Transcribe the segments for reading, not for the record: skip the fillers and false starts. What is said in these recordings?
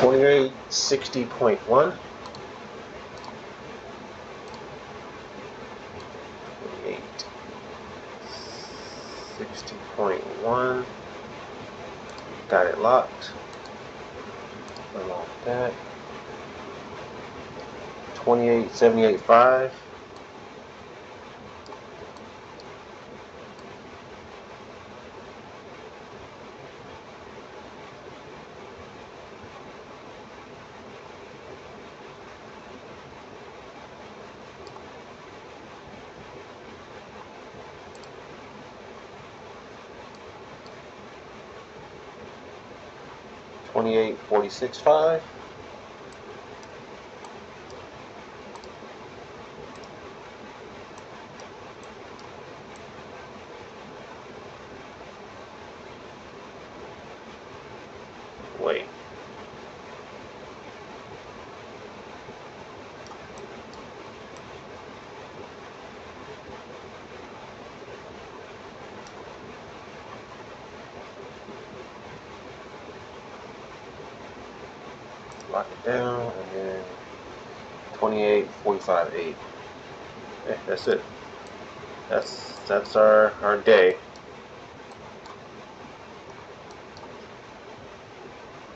2860.1. 2860.1. Got it locked. Unlock that. 2878.5. $28.46.5. Wait. Lock it down, and then 28.45.8. Yeah, that's it. That's our day.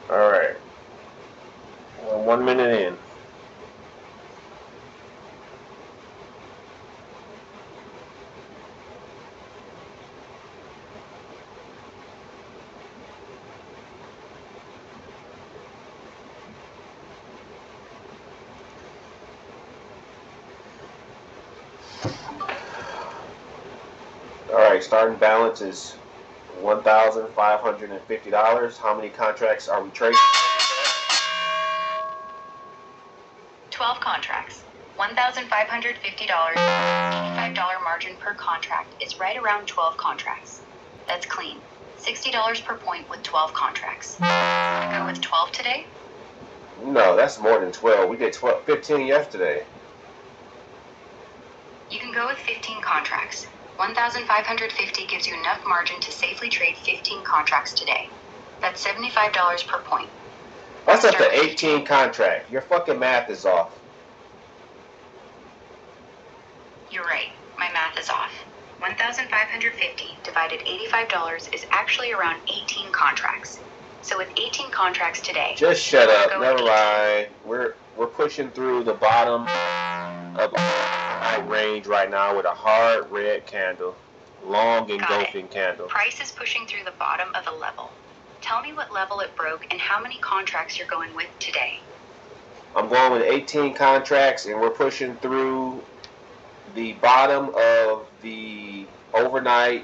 All right. Well, 1 minute in. Alright, starting balance is $1,550. How many contracts are we trading? 12 contracts. $1,550. $55 margin per contract is right around 12 contracts. That's clean. $60 per point with 12 contracts. Go with 12 today? No, that's more than 12. We did 15 yesterday. You can go with 15 contracts. 1,550 gives you enough margin to safely trade 15 contracts today. That's $75 per point. That's up to 18 contract. Your fucking math is off. You're right. My math is off. 1,550 divided $85 is actually around 18 contracts. So with 18 contracts today... Just shut up. Never mind. We're pushing through the bottom of my range right now with a hard red candle. Long engulfing candle. Price is pushing through the bottom of a level. Tell me what level it broke and how many contracts you're going with today. I'm going with 18 contracts, and we're pushing through the bottom of the overnight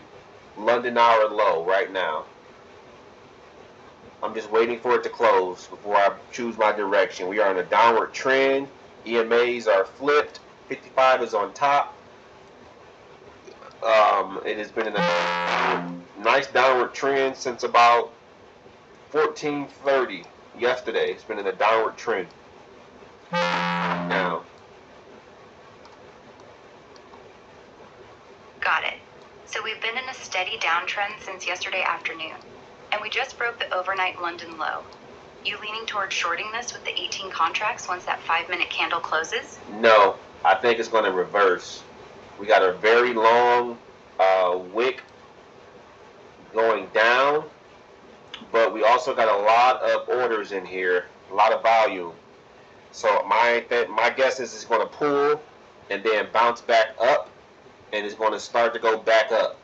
London hour low right now. I'm just waiting for it to close before I choose my direction. We are in a downward trend. EMAs are flipped. 55 is on top. It has been in a nice downward trend since about 14:30 yesterday. It's been in a downward trend. Now. Got it. So we've been in a steady downtrend since yesterday afternoon, and we just broke the overnight London low. You leaning towards shorting this with the 18 contracts once that 5-minute candle closes? No, I think it's going to reverse. We got a very long wick going down, but we also got a lot of orders in here, a lot of volume. So my guess is it's going to pull and then bounce back up, and it's going to start to go back up.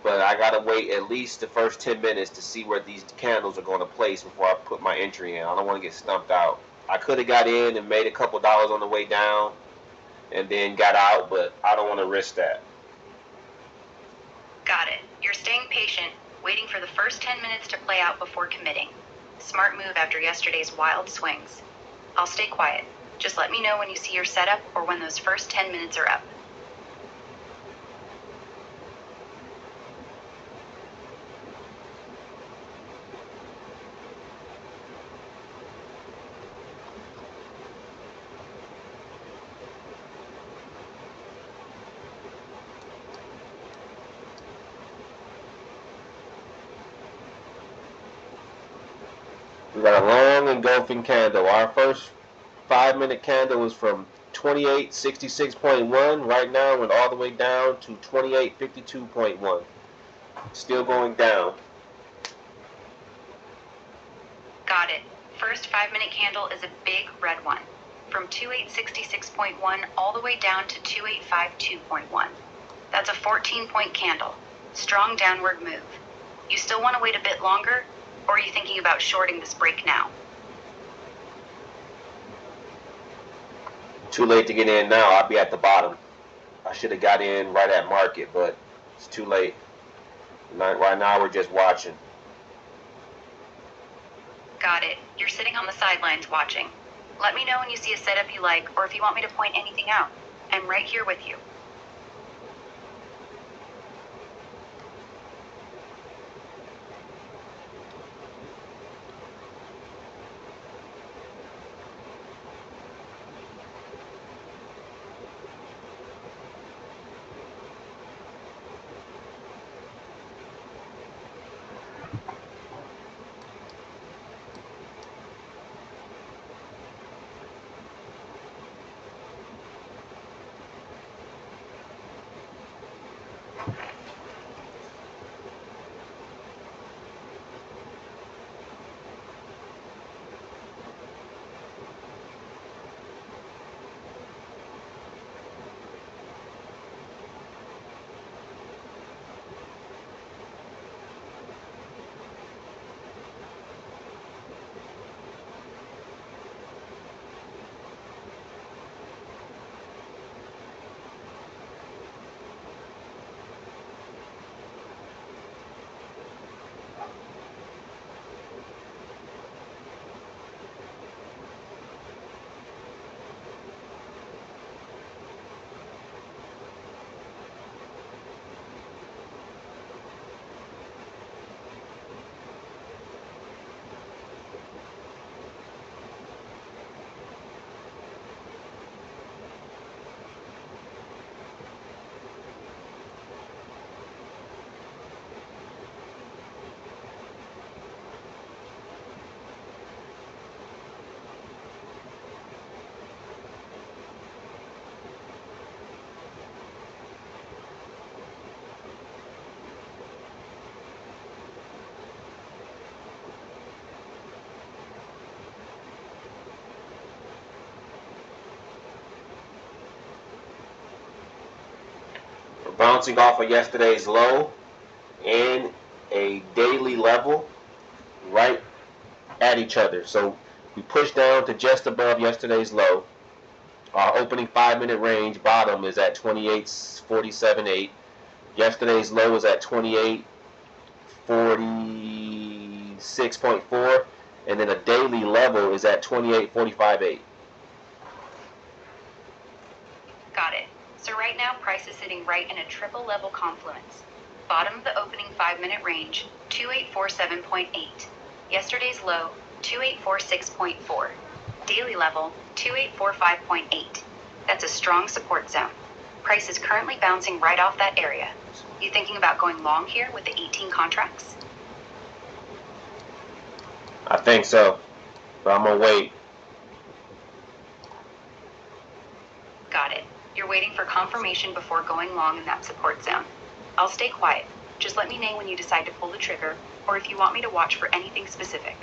But I got to wait at least the first 10 minutes to see where these candles are going to place before I put my entry in. I don't want to get stumped out. I could have got in and made a couple dollars on the way down and then got out, but I don't want to risk that. Got it. You're staying patient, waiting for the first 10 minutes to play out before committing. Smart move after yesterday's wild swings. I'll stay quiet. Just let me know when you see your setup or when those first 10 minutes are up. We got a long engulfing candle. Our first 5-minute candle was from 2866.1. Right now, went all the way down to 2852.1. Still going down. Got it. First 5-minute candle is a big red one. From 2866.1 all the way down to 2852.1. That's a 14-point candle. Strong downward move. You still want to wait a bit longer, or are you thinking about shorting this break now? Too late to get in now. I'll be at the bottom. I should have got in right at market, but it's too late. Right now, we're just watching. Got it. You're sitting on the sidelines watching. Let me know when you see a setup you like, or if you want me to point anything out. I'm right here with you. Bouncing off of yesterday's low and a daily level right at each other. So we pushed down to just above yesterday's low. Our opening 5-minute range bottom is at 28.47.8. Yesterday's low is at 28.46.4, and then a daily level is at 28.45.8. Got it. So right now, price is sitting right in a triple level confluence. Bottom of the opening 5-minute range, 2847.8. Yesterday's low, 2846.4. Daily level, 2845.8. That's a strong support zone. Price is currently bouncing right off that area. You thinking about going long here with the 18 contracts? I think so, but I'm gonna wait. Got it. You're waiting for confirmation before going long in that support zone. I'll stay quiet. Just let me know when you decide to pull the trigger, or if you want me to watch for anything specific.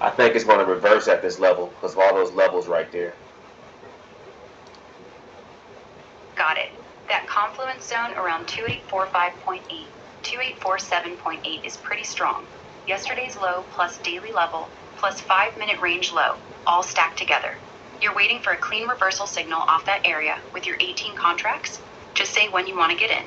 I think it's going to reverse at this level because of all those levels right there. Got it. That confluence zone around 2845.8, 2847.8 is pretty strong. Yesterday's low plus daily level plus 5-minute range low, all stacked together. You're waiting for a clean reversal signal off that area with your 18 contracts? Just say when you want to get in.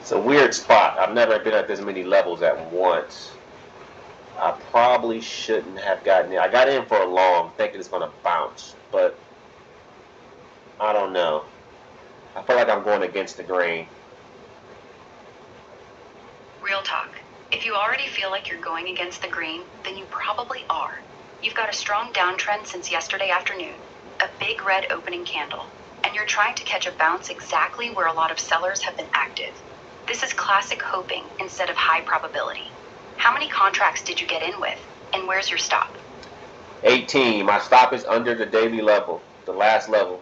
It's a weird spot. I've never been at this many levels at once. I probably shouldn't have gotten in. I got in for a long, thinking it's going to bounce, but I don't know. I feel like I'm going against the grain. Real talk. If you already feel like you're going against the grain, then you probably are. You've got a strong downtrend since yesterday afternoon, a big red opening candle, and you're trying to catch a bounce exactly where a lot of sellers have been active. This is classic hoping instead of high probability. How many contracts did you get in with, and where's your stop? 18. My stop is under the daily level, the last level.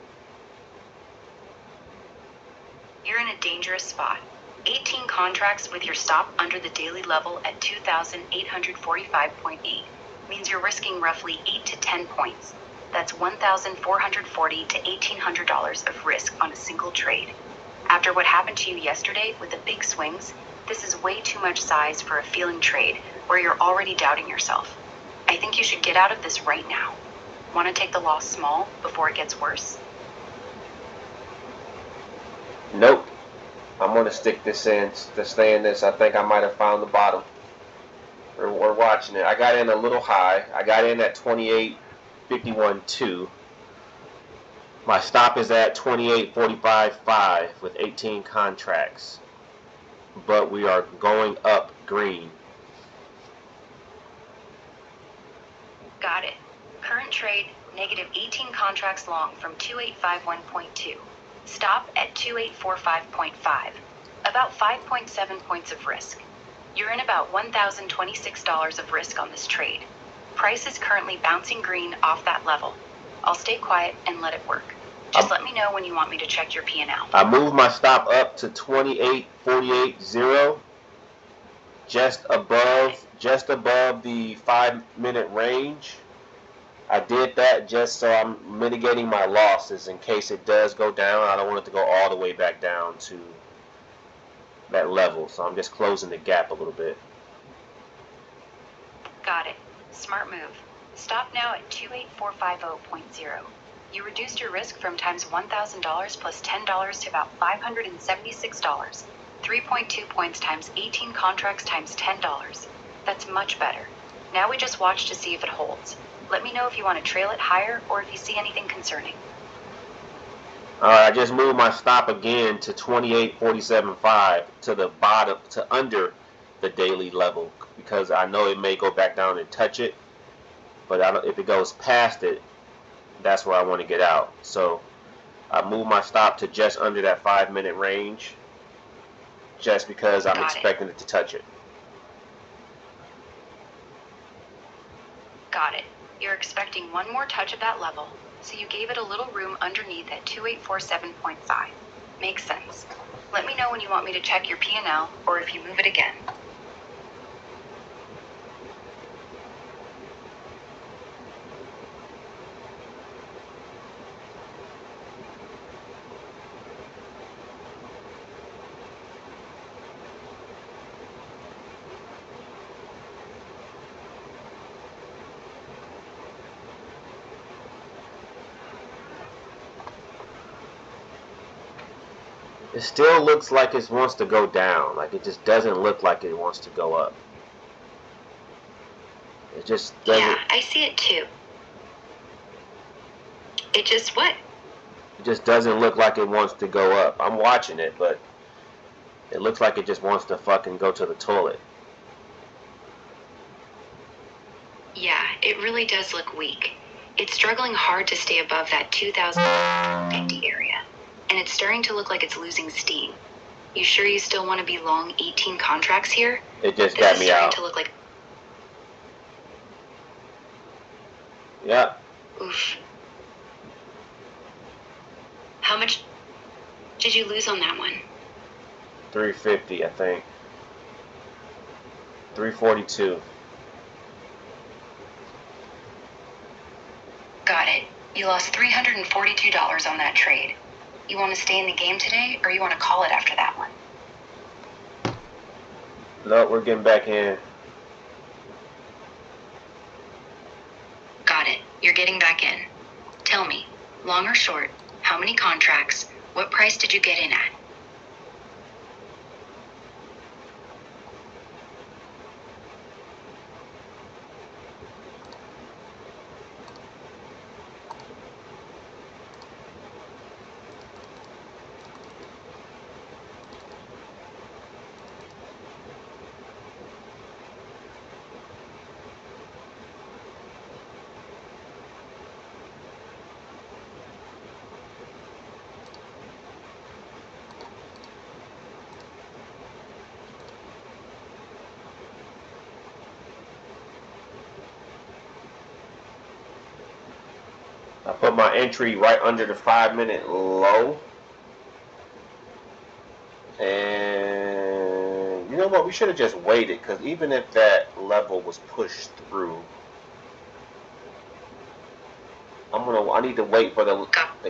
You're in a dangerous spot. 18 contracts with your stop under the daily level at 2,845.8 means you're risking roughly 8 to 10 points. That's $1,440 to $1,800 of risk on a single trade. After what happened to you yesterday with the big swings, this is way too much size for a feeling trade where you're already doubting yourself. I think you should get out of this right now. Want to take the loss small before it gets worse? Nope. I'm going to stick this in to stay in this. I think I might have found the bottom. We're watching it. I got in a little high. I got in at 28.51.2. My stop is at 28.45.5 with 18 contracts. But we are going up green. Got it. Current trade, negative 18 contracts long from 2851.2. Stop at 2845.5. About 5.7 points of risk. You're in about $1,026 of risk on this trade. Price is currently bouncing green off that level. I'll stay quiet and let it work. Just let me know when you want me to check your P&L. I moved my stop up to 28.48.0, just above the 5-minute range. I did that just so I'm mitigating my losses in case it does go down. I don't want it to go all the way back down to that level, so I'm just closing the gap a little bit. Got it. Smart move. Stop now at 28450.0. You reduced your risk from times $1,000 plus $10 to about $576. 3.2 points times 18 contracts times $10. That's much better. Now we just watch to see if it holds. Let me know if you want to trail it higher or if you see anything concerning. Alright, I just moved my stop again to 28.47.5 to the bottom, to under the daily level, because I know it may go back down and touch it, but if it goes past it, that's where I want to get out. So I moved my stop to just under that 5-minute range, just because I'm expecting it to touch it. Got it. You're expecting one more touch of that level, so you gave it a little room underneath at 2847.5. Makes sense. Let me know when you want me to check your P&L or if you move it again. It still looks like it wants to go down. Like it just doesn't look like it wants to go up. It just doesn't. Yeah, I see it too. It just what? It just doesn't look like it wants to go up. I'm watching it, but it looks like it just wants to fucking go to the toilet. Yeah, it really does look weak. It's struggling hard to stay above that 2,050 area, and it's starting to look like it's losing steam. You sure you still want to be long 18 contracts here? It just got me out. To look like... Yeah. Oof. How much did you lose on that one? 350, I think. 342. Got it. You lost $342 on that trade. You want to stay in the game today, or you want to call it after that one? No, we're getting back in. Got it. You're getting back in. Tell me, long or short, how many contracts, what price did you get in at? I put my entry right under the 5-minute low. And you know what? We should have just waited, because even if that level was pushed through, I need to wait for the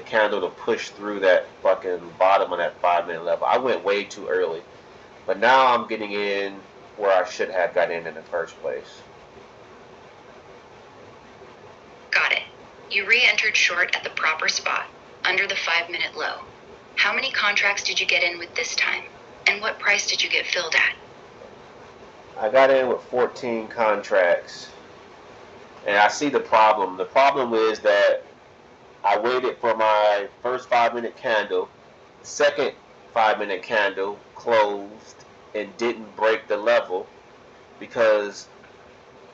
candle to push through that fucking bottom of that 5-minute level. I went way too early. But now I'm getting in where I should have got in the first place. Got it. You re-entered short at the proper spot, under the 5-minute low. How many contracts did you get in with this time? And what price did you get filled at? I got in with 14 contracts. And I see the problem. The problem is that I waited for my first 5-minute candle. Second 5-minute candle closed and didn't break the level because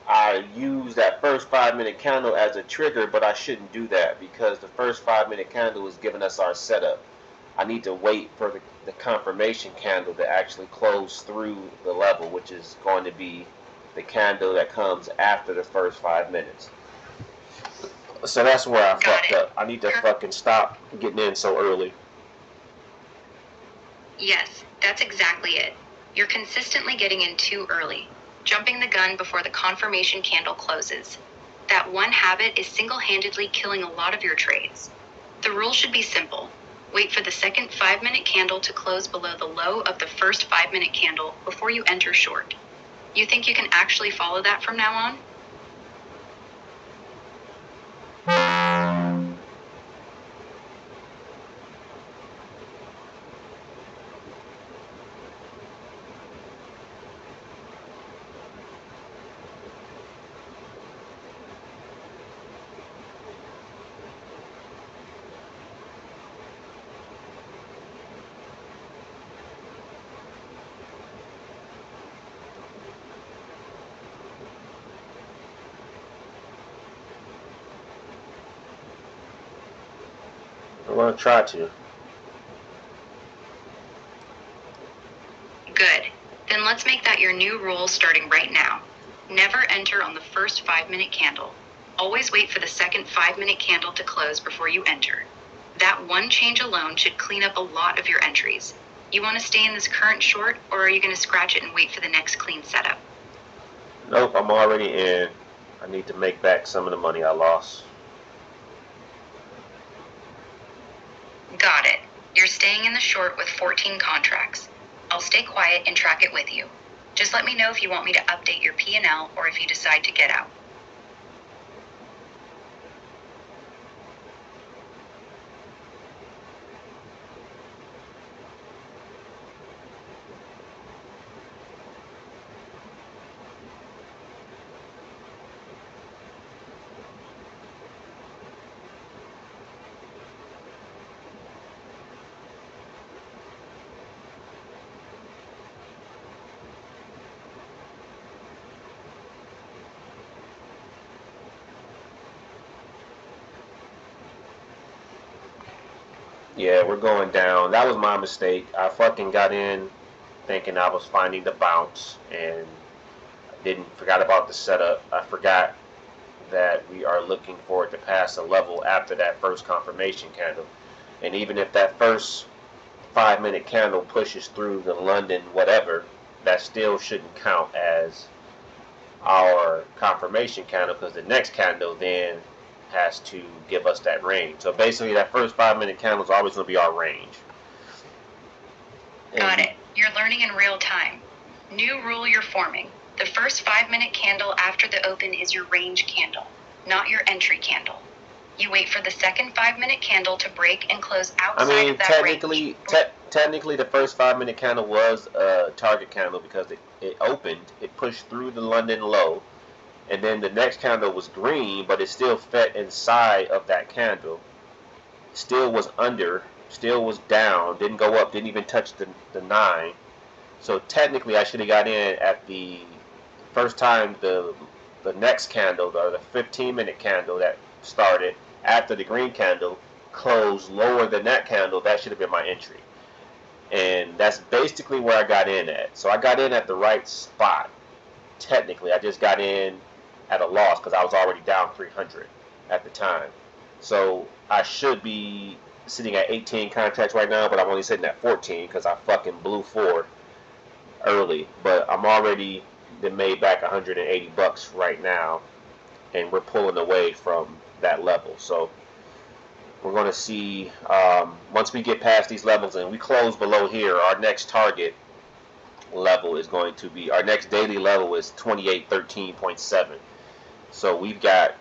I used that first 5-minute candle as a trigger, but I shouldn't do that because the first 5-minute candle is giving us our setup. I need to wait for the confirmation candle to actually close through the level, which is going to be the candle that comes after the first 5 minutes. So that's where I fucked up. I need to fucking stop getting in so early. Yes, that's exactly it. You're consistently getting in too early, jumping the gun before the confirmation candle closes. That one habit is single-handedly killing a lot of your trades. The rule should be simple. Wait for the second 5-minute candle to close below the low of the first 5-minute candle before you enter short. You think you can actually follow that from now on? I'm going to try to. Good. Then let's make that your new rule starting right now. Never enter on the first 5-minute candle. Always wait for the second 5-minute candle to close before you enter. That one change alone should clean up a lot of your entries. You want to stay in this current short, or are you going to scratch it and wait for the next clean setup? Nope, I'm already in. I need to make back some of the money I lost. Got it. You're staying in the short with 14 contracts. I'll stay quiet and track it with you. Just let me know if you want me to update your P&L or if you decide to get out. Yeah, we're going down. That was my mistake. I fucking got in thinking I was finding the bounce and I forgot about the setup. I forgot that we are looking for it to pass a level after that first confirmation candle. And even if that first 5-minute candle pushes through the London whatever, that still shouldn't count as our confirmation candle, because the next candle then has to give us that range. So basically that first 5-minute candle is always going to be our range. Got it. You're learning in real time. New rule you're forming. The first 5-minute candle after the open is your range candle, not your entry candle. You wait for the second 5-minute candle to break and close outside of that range. Technically, the first 5-minute candle was a target candle because it opened, it pushed through the London low, and then the next candle was green, but it still fit inside of that candle. Still was under, still was down, didn't go up, didn't even touch the 9. So technically, I should have got in at the first time the next candle, or the 15-minute candle that started after the green candle closed lower than that candle. That should have been my entry, and that's basically where I got in at. So I got in at the right spot. Technically, I just got in at a loss because I was already down 300 at the time. So I should be sitting at 18 contracts right now, but I'm only sitting at 14 because I fucking blew 4 early. But I'm already been made back 180 bucks right now, and we're pulling away from that level. So we're going to see, once we get past these levels and we close below here, our next target level is going to be, our next daily level is 2813.7. so we've got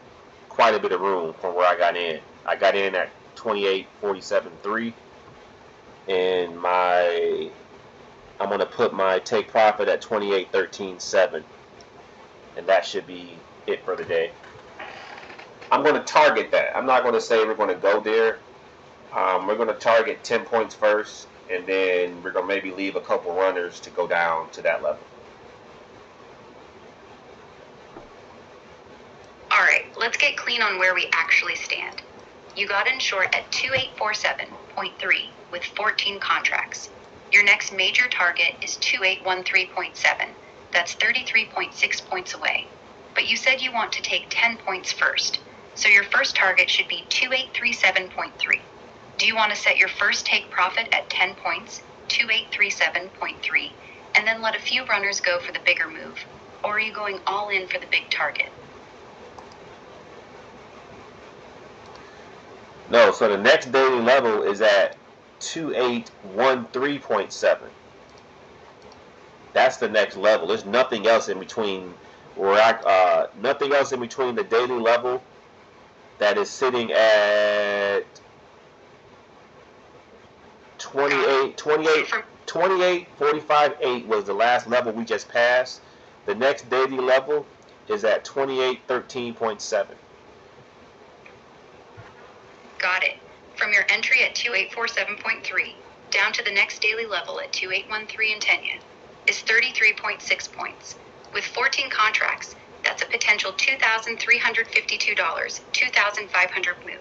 quite a bit of room from where I got in. I got in at 2847.3, and I'm going to put my take profit at 2813.7, and that should be it for the day. I'm going to target that. I'm not going to say we're going to go there. We're going to target 10 points first, and then we're going to maybe leave a couple runners to go down to that level. All right, let's get clean on where we actually stand. You got in short at 2847.3 with 14 contracts. Your next major target is 2813.7. That's 33.6 points away. But you said you want to take 10 points first. So your first target should be 2837.3. Do you want to set your first take profit at 10 points, 2837.3, and then let a few runners go for the bigger move? Or are you going all in for the big target? No, so the next daily level is at 2813.7. That's the next level. There's nothing else in between nothing else in between the daily level that is sitting at 2845.8 was the last level we just passed. The next daily level is at 2813.7. Got it. From your entry at 2847.3 down to the next daily level at 2813 and 10 is 33.6 points. With 14 contracts, that's a potential $2,352, $2,500 move.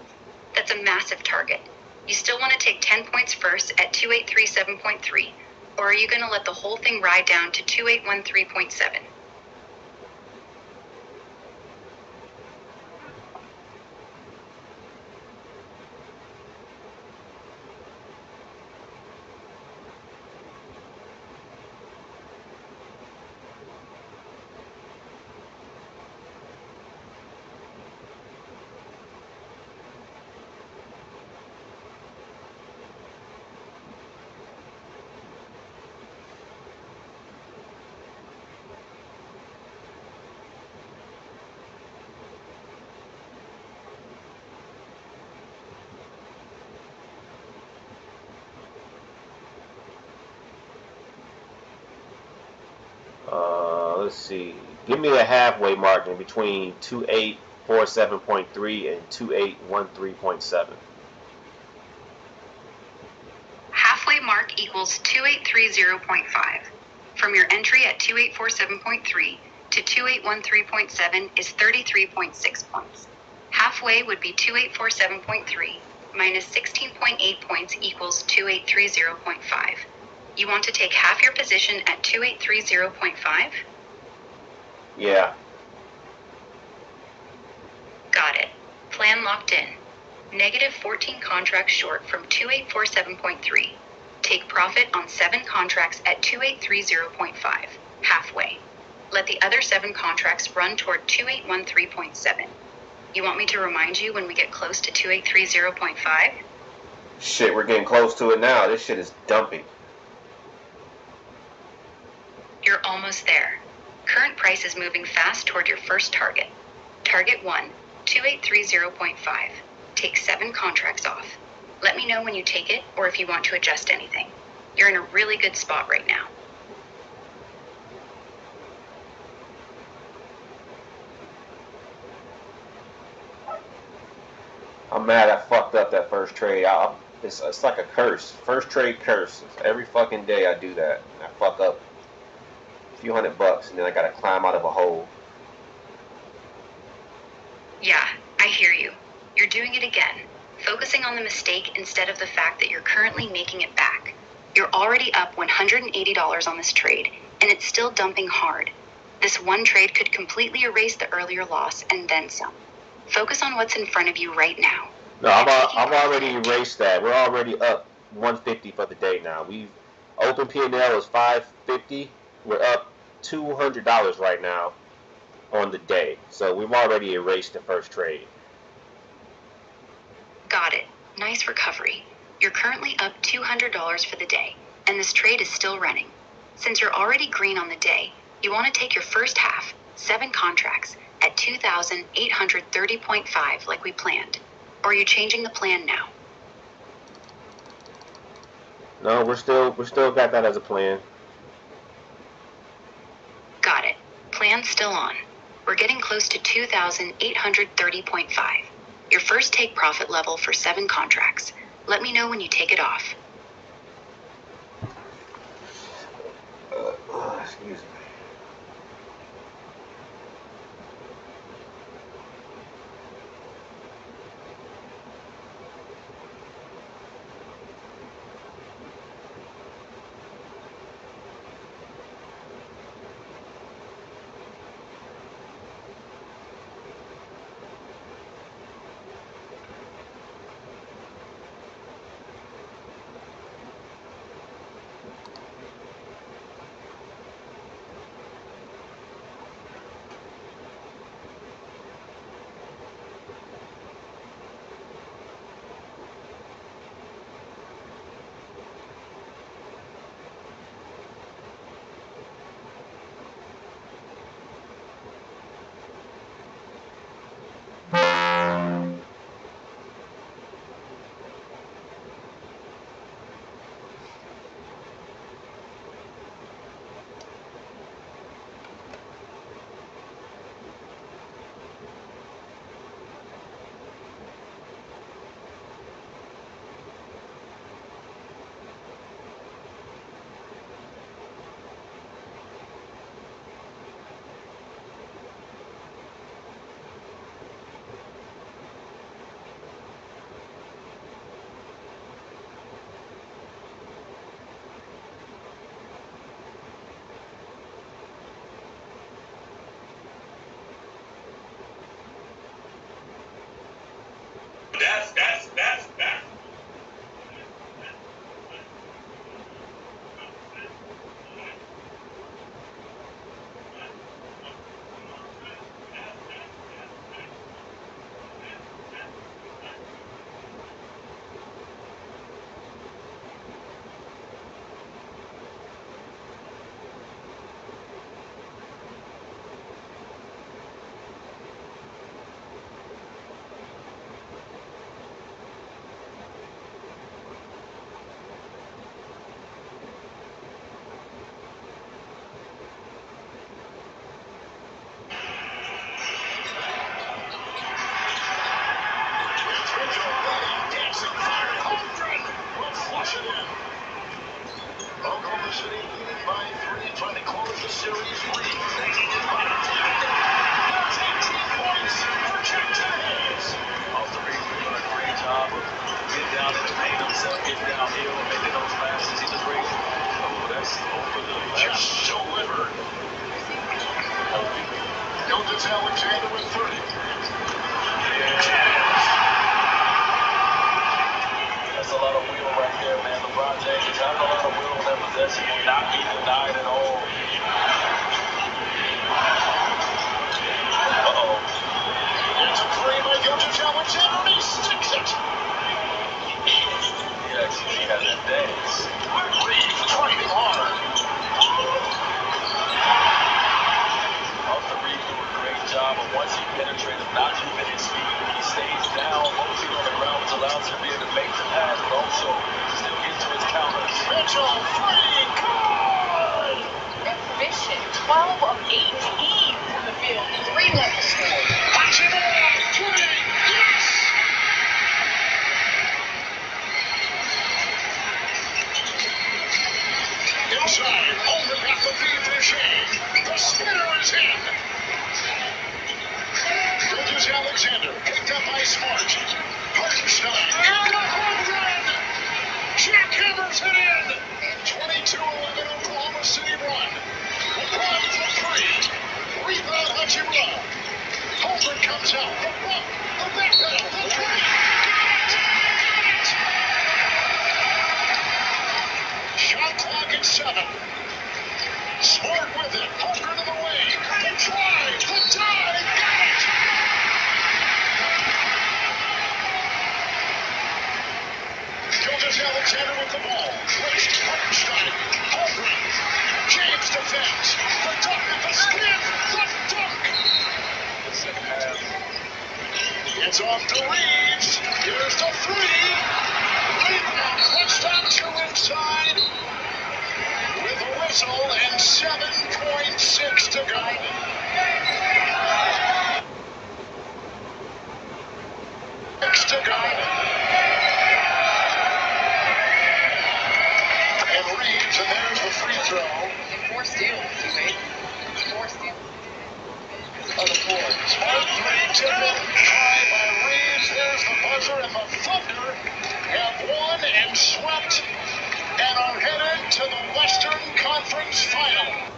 That's a massive target. You still want to take 10 points first at 2837.3, or are you going to let the whole thing ride down to 2813.7? Let's see. Give me a halfway margin between 2847.3 and 2813.7. Halfway mark equals 2830.5. From your entry at 2847.3 to 2813.7 is 33.6 points. Halfway would be 2847.3 minus 16.8 points equals 2830.5. You want to take half your position at 2830.5? Yeah. Got it. Plan locked in. Negative 14 contracts short from 2847.3. Take profit on 7 contracts at 2830.5, halfway. Let the other 7 contracts run toward 2813.7. You want me to remind you when we get close to 2830.5? Shit, we're getting close to it now. This shit is dumping. You're almost there. Current price is moving fast toward your first target. Target 1, 2830.5. Take 7 contracts off. Let me know when you take it or if you want to adjust anything. You're in a really good spot right now. I'm mad I fucked up that first trade. It's like a curse. First trade curse. Every fucking day I do that. I fuck up a few $100 and then I gotta climb out of a hole. Yeah, I hear you. You're doing it again. Focusing on the mistake instead of the fact that you're currently making it back. You're already up $180 on this trade, and it's still dumping hard. This one trade could completely erase the earlier loss and then some. Focus on what's in front of you right now. No, I've already erased that. We're already up 150 for the day now. We've open P&L is 550. We're up $200 right now on the day. So we've already erased the first trade. Got it. Nice recovery. You're currently up $200 for the day, and this trade is still running. Since you're already green on the day, you want to take your first half, 7 contracts, at 2,830.5 like we planned. Or are you changing the plan now? No, we're still got that as a plan. Got it. Plan's still on. We're getting close to 2,830.5. Your first take profit level for 7 contracts. Let me know when you take it off. Excuse me. That's. That's a lot of wheel right there, man. LeBron James is out. He denied it all. Uh-oh. It's a three by Gilgis Alexander, and he sticks it. He actually had that dance. Reeves driving hard. Reeves doing a great job, but once he penetrated, not even his feet, he stays down, mostly on the ground, which allows him to be able to make the pass, but also still get to his counters. Mitchell, free, good! Efficient. 12 of 18 from the field. 3 left to score. Watch him up, three, yes! Inside, Holden got the feed for Shea. The spinner is in. Gilgis Alexander picked up by Smart. Hartenstein in the home run. Jack hammers it in. 22-11 Oklahoma City run. LeBron for three. Rebound Hachimura. Holden comes out. The bump. The back pedal. The three. Got it! Shot clock at 7. Smart with it. Holden in the lane. The drive. The dive. Got it! Gilgis Alexander with the ball. Placed. Hartenstein. Holden. James defends. The duck at the skin. The dunk. The second half. It's off to Reeves. Here's the three. Rebound. Punched on to inside. With a whistle and 7.6 to go. And Reeves, and there's the free throw. And 4 steals, teammate. 4 steals. On the floor. Smart three, tip in, try by Reeves. There's the buzzer, and the Thunder have won and swept and are headed to the Western Conference Final.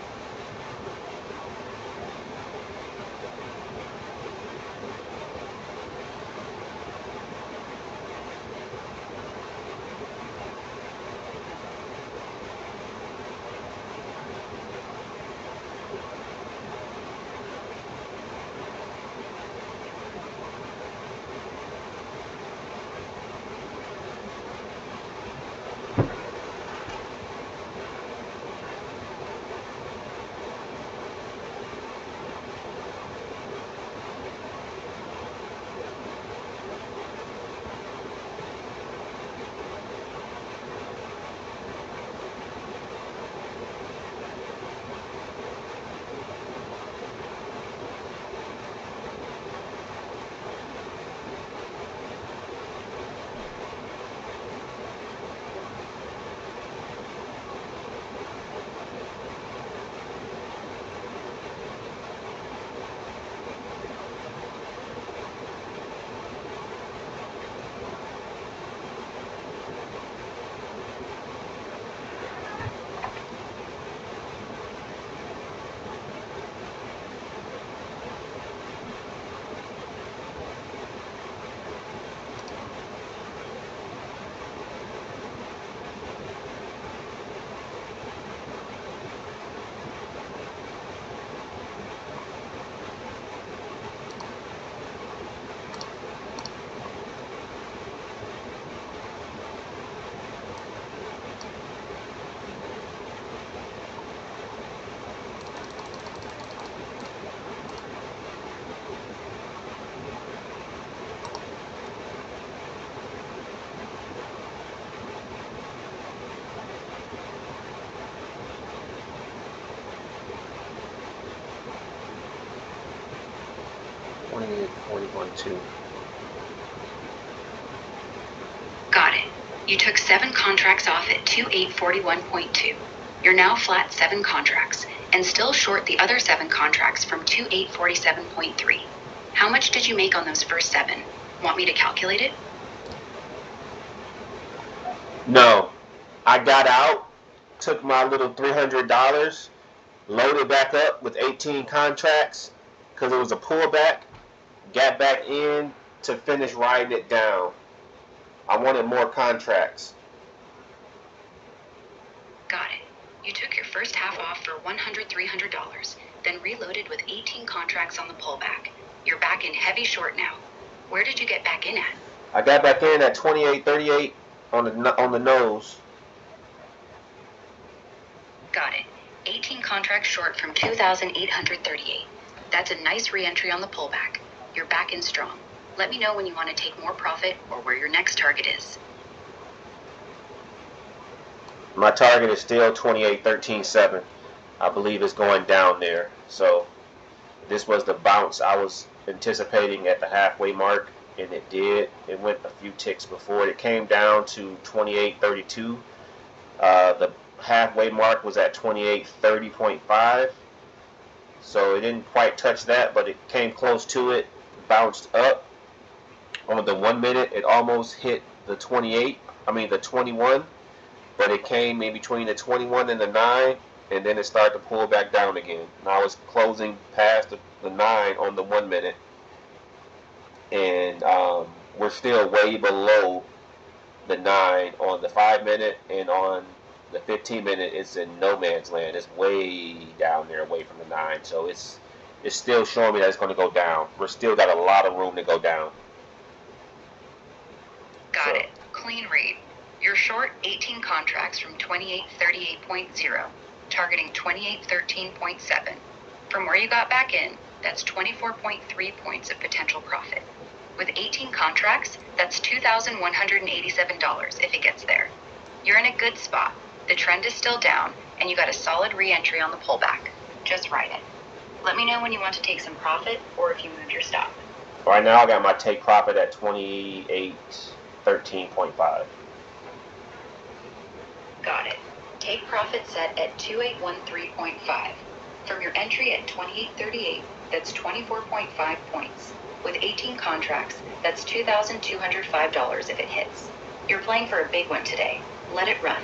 Got it. You took 7 contracts off at 2841.2. You're now flat 7 contracts, and still short the other 7 contracts from 2847.3. How much did you make on those first 7? Want me to calculate it? No. I got out, took my little $300, loaded back up with 18 contracts because it was a pullback, got back in to finish writing it down. I wanted more contracts. Got it. You took your first half off for $300, then reloaded with 18 contracts on the pullback. You're back in heavy short now. Where did you get back in at? I got back in at 28.38 on the nose. Got it. 18 contracts short from 2,838. That's a nice re-entry on the pullback. You're back in strong. Let me know when you want to take more profit or where your next target is. My target is still 28.13.7. I believe it's going down there. So this was the bounce I was anticipating at the halfway mark, and it did. It went a few ticks before it came down to 28.32. The halfway mark was at 28.30.5. So it didn't quite touch that, but it came close to it. Bounced up. On the 1 minute, it almost hit the 21. But it came in between the 21 and the 9, and then it started to pull back down again. Now it's closing past the 9 on the 1 minute, and we're still way below the 9 on the 5 minute, and on the 15 minute, it's in no man's land. It's way down there, away from the 9. So it's still showing me that it's going to go down. We're still got a lot of room to go down. Got it. Clean read. You're short 18 contracts from 2838.0, targeting 2813.7. From where you got back in, that's 24.3 points of potential profit. With 18 contracts, that's $2,187 if it gets there. You're in a good spot. The trend is still down, and you got a solid re-entry on the pullback. Just ride it. Let me know when you want to take some profit or if you moved your stop. Right now, I got my take profit at 2813.5. Got it. Take profit set at 2813.5. From your entry at 2838, that's 24.5 points. With 18 contracts, that's $2,205 if it hits. You're playing for a big one today. Let it run.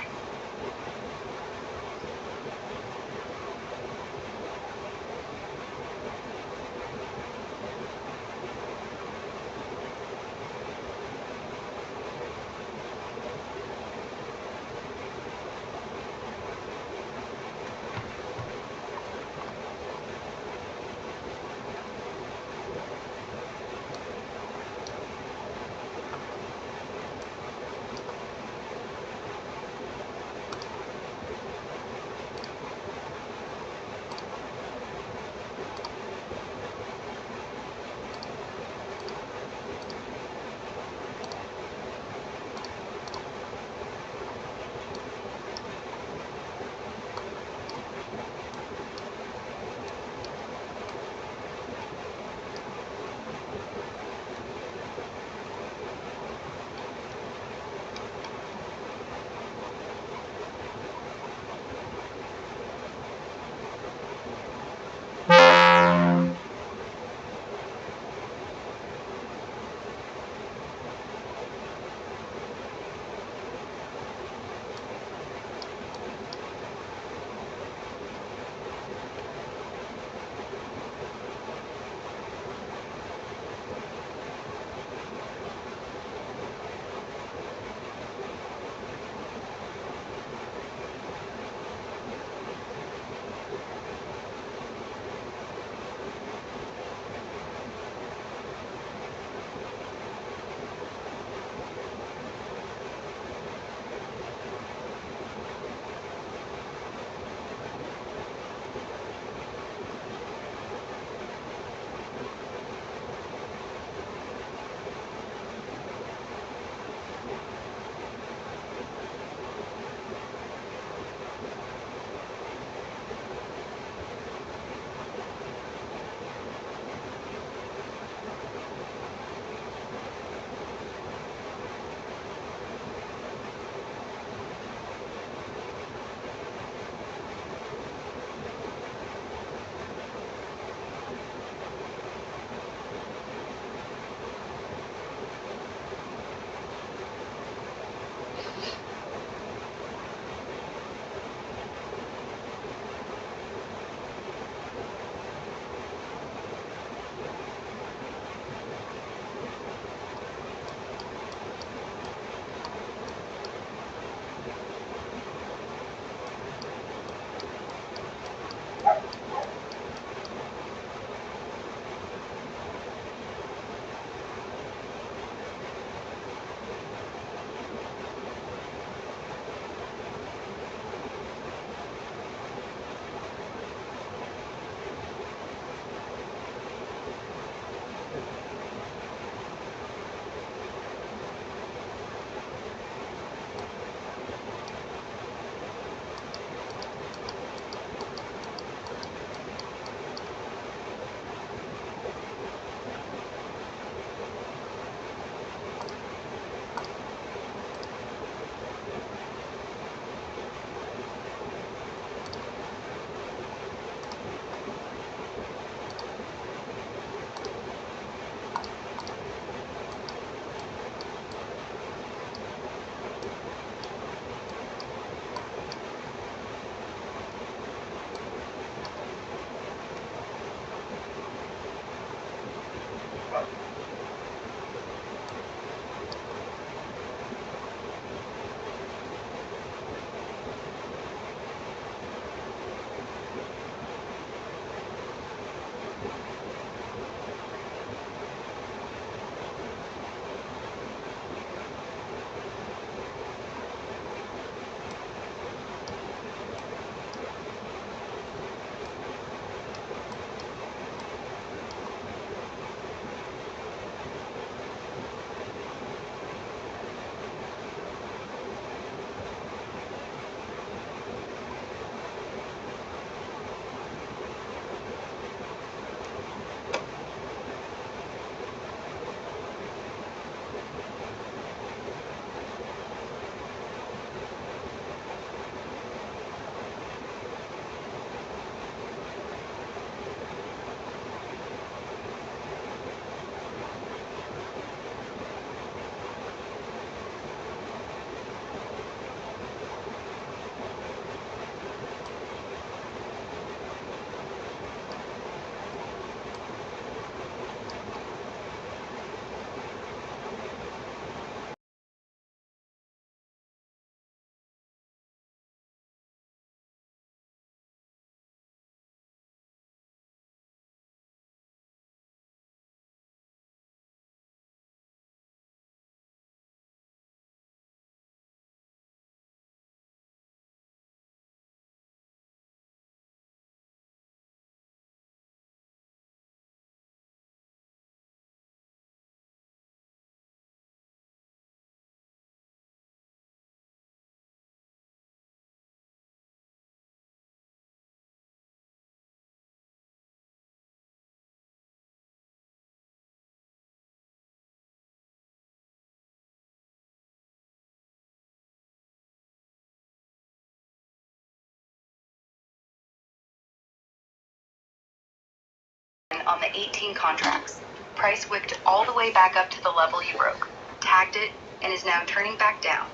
100% on the 18 contracts. Price wicked all the way back up to the level you broke, tagged it, and is now turning back down.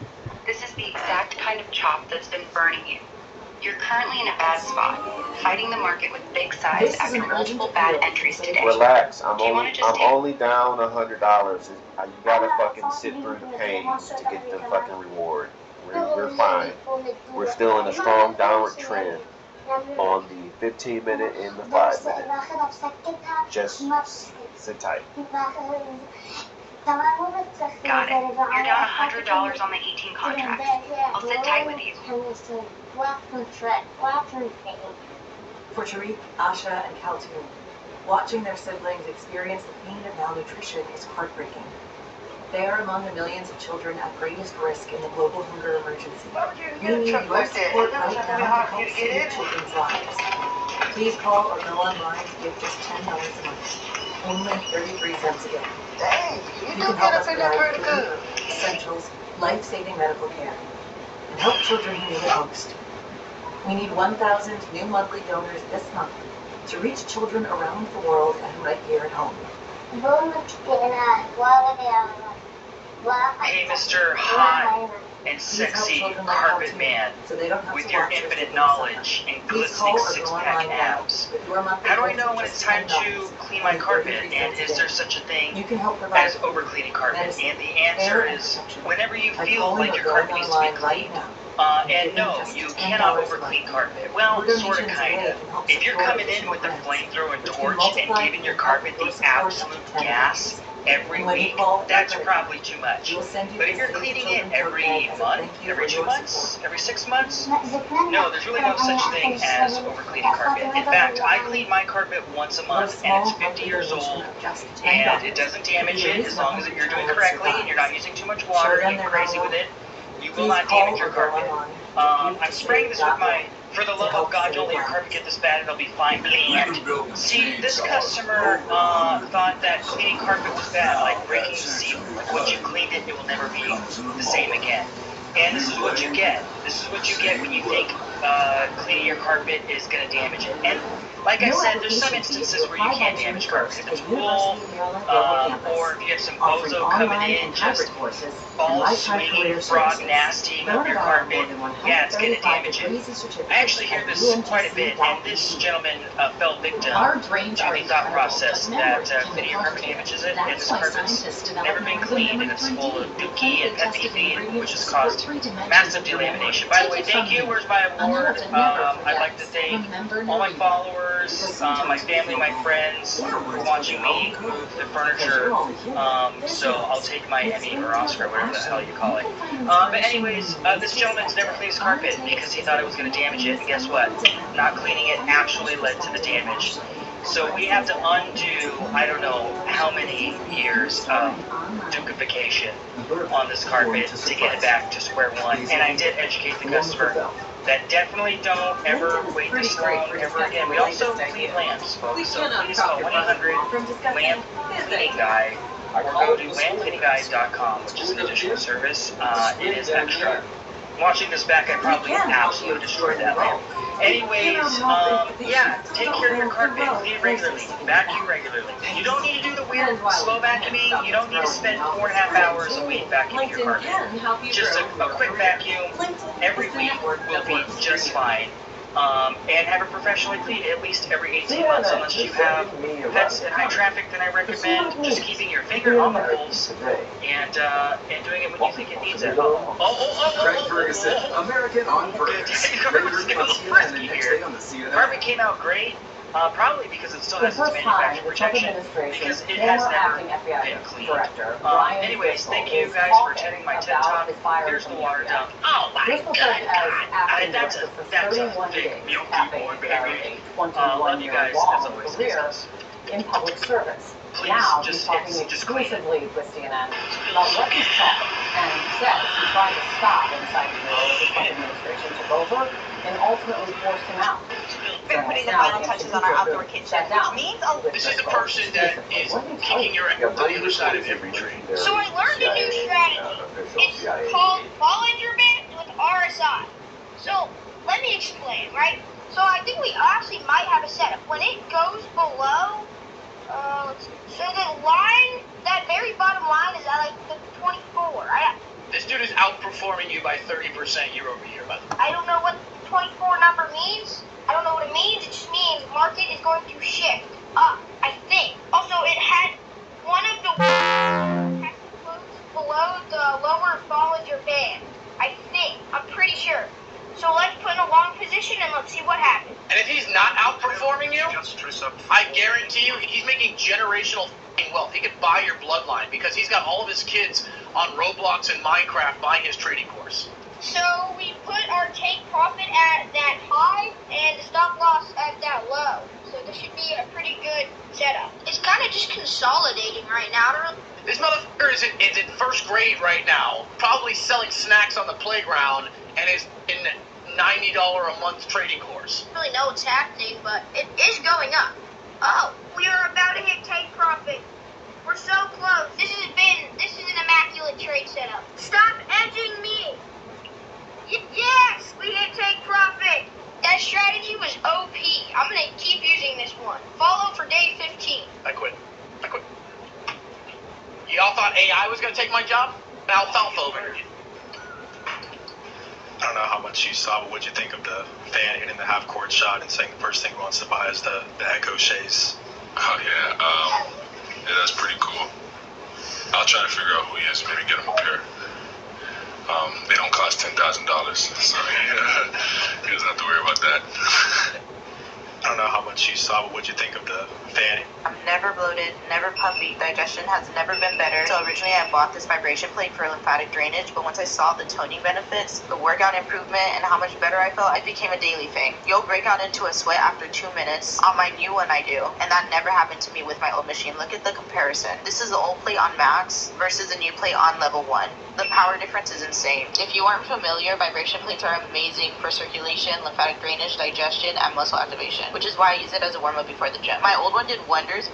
This is the exact kind of chop that's been burning you. You're currently in a bad spot, fighting the market with big size after multiple bad entries today. Relax. I'm Do you wanna just I'm take- only down $100. You gotta fucking sit through the pain to get the fucking reward. We're fine. We're still in a strong downward trend on the 15-minute and the 5-minute. Just sit tight. Got it. You're down $100 on the 18 contracts. I'll sit tight with you. For Tariq, Asha, and Kaltoon, watching their siblings experience the pain of malnutrition is heartbreaking. They are among the millions of children at greatest risk in the global hunger emergency. We need your support right now to help save children's lives. Please call or go online to give just $10 a month. Only 33 cents a day. Dang, you You do can get help up us in there provide pretty good. essentials, life-saving medical care, and help children who need it most. We need 1,000 new monthly donors this month to reach children around the world and right here at home. Hey, Mr. Hot and Please sexy help children like carpet Kaltoon, man, so they don't have with to your watch their infinite siblings knowledge suffer. and Please call glistening or go six-pack online now abs. with your monthly How do I gift know of when just it's time $10, to clean my only carpet? 33 And cents a is day. there such a thing You can help provide as overcleaning carpet? medicine, And the answer air, and is protection whenever you by feel calling like or your going carpet needs to be online right cleaned. now. And no, Just you $10 cannot a overclean month. carpet. Well, Your sort of, donations kind today of. can help If you're support coming in with a additional grants, flamethrower which can torch and multiply giving your and carpet help your the support up absolute to $10. gas every And when you week, call with your that's credit card, probably too much. we'll send you But the if you're Save the cleaning it Children tote every bag as a month, thank you every for 2 your months, support. every 6 months, no, there's really no such thing as overcleaning carpet. In fact, I clean my carpet once a Your month, and it's small 50 years donation old, of just and $10 it doesn't could damage be a it as long as reason you're doing your it child correctly and you're not survives. using too much water Show them and they're crazy not with it. You will Please not call damage your or go carpet. online I'm spraying this with my, for the love of God, don't let your carpet get this bad, it'll be fine. And see, this customer thought that cleaning carpet was bad, like breaking the seal. Like once you cleaned it, it will never be the same again. And this is what you get. This is what you get when you think cleaning your carpet is going to damage it. And like I said, there's some instances where you can't damage carpet. If it's wool, or if you have some bozo coming in, just balls swinging, frog nasty up your carpet, yeah, it's going to damage it. I actually hear this quite a bit, and this gentleman fell victim to the thought process that cleaning your carpet damages it, and this carpet's never been cleaned, and it's full of dookie and pet pee, which has caused massive delamination. By the way, thank you. Where's my award? I'd like to thank all my followers, my family, my friends for watching me move the furniture. So I'll take my Emmy or Oscar, whatever the hell you call it. But anyways, this gentleman's never cleaned his carpet because he thought it was going to damage it. And guess what? Not cleaning it actually led to the damage. So we have to undo, I don't know how many years of dukification on this carpet to get it back to square one. And I did educate the customer that definitely don't ever wait this long ever again. We also clean lamps, folks. So please call 1-800-LAMP Cleaning Guy or go to lampcleaningguy.com, which is an additional service. It is extra. Watching this back, I probably absolutely destroyed that lamp. Anyways, yeah, take care of your carpet, clean it regularly, vacuum regularly. You don't need to do the weird slow vacuuming. You don't need to spend 4.5 hours a week vacuuming your carpet. Just a quick vacuum every week will be just fine. And have it professionally cleaned at least every 18 months, unless you have pets in high traffic. Then I recommend just keeping your finger on the pulse and doing it when you think it needs it. Craig Ferguson, American on Burgers. Carpet came out great. Probably because it still has its manufacturer protection, because it has never been cleaned. Anyways, thank you guys for attending my TED Talk. Here's the water dump. Oh my God, that's a big milky boy, baby. Love you guys as always. In public service. Please, Now just he's talking clean it. exclusively with CNN about what he saw, and he says he tried to stop inside the Trump administration took over and ultimately forced him out. Been putting the final touches on our outdoor kitchen, which means This is the person that is kicking your ass on the other side of every tree. So I learned a new strategy. It's called Bollinger Band with RSI. So let me explain, right? So I think we actually might have a setup. When it goes below Let's see. So the line, that very bottom line is at like the 24. This dude is outperforming you by 30% year over year, by the way. I don't know what the 24 number means. I don't know what it means. It just means market is going to shift up, I think. Also, it had one of the has to close below the lower Bollinger Band. I think. I'm pretty sure. So let's put in a long position and let's see what happens. And if he's not outperforming you, I guarantee you he's making generational wealth. He could buy your bloodline because he's got all of his kids on Roblox and Minecraft buying his trading course. So we put our take profit at that high and the stop loss at that low. So this should be a pretty good setup. It's kind of just consolidating right now. This motherfucker is in first grade right now, probably selling snacks on the playground and is in $90 a month trading course. I don't really know what's happening, but it is going up. Oh, we are about to hit take profit. We're so close. This is an immaculate trade setup. Stop edging me. Yes, we hit take profit. That strategy was OP. I'm gonna keep using this one. Follow for day 15. I quit. Y'all thought AI was gonna take my job? Alfalfa over here. I don't know how much you saw, but what'd you think of the fan hitting the half-court shot and saying the first thing he wants to buy is the Echo Shays? Oh, yeah, that's pretty cool. I'll try to figure out who he is, maybe get him up here. They don't cost $10,000, so he doesn't have to worry about that. I don't know how much you saw, but what'd you think of the fan? I'm never bloated, never puffy. Digestion has never been better. So originally I bought this vibration plate for lymphatic drainage, but once I saw the toning benefits, the workout improvement, and how much better I felt, it became a daily thing. You'll break out into a sweat after 2 minutes. On my new one I do, and that never happened to me with my old machine. Look at the comparison. This is the old plate on max versus the new plate on level 1. The power difference is insane. If you aren't familiar, vibration plates are amazing for circulation, lymphatic drainage, digestion, and muscle activation, which is why I use it as a warm-up before the gym. My old one did wonders.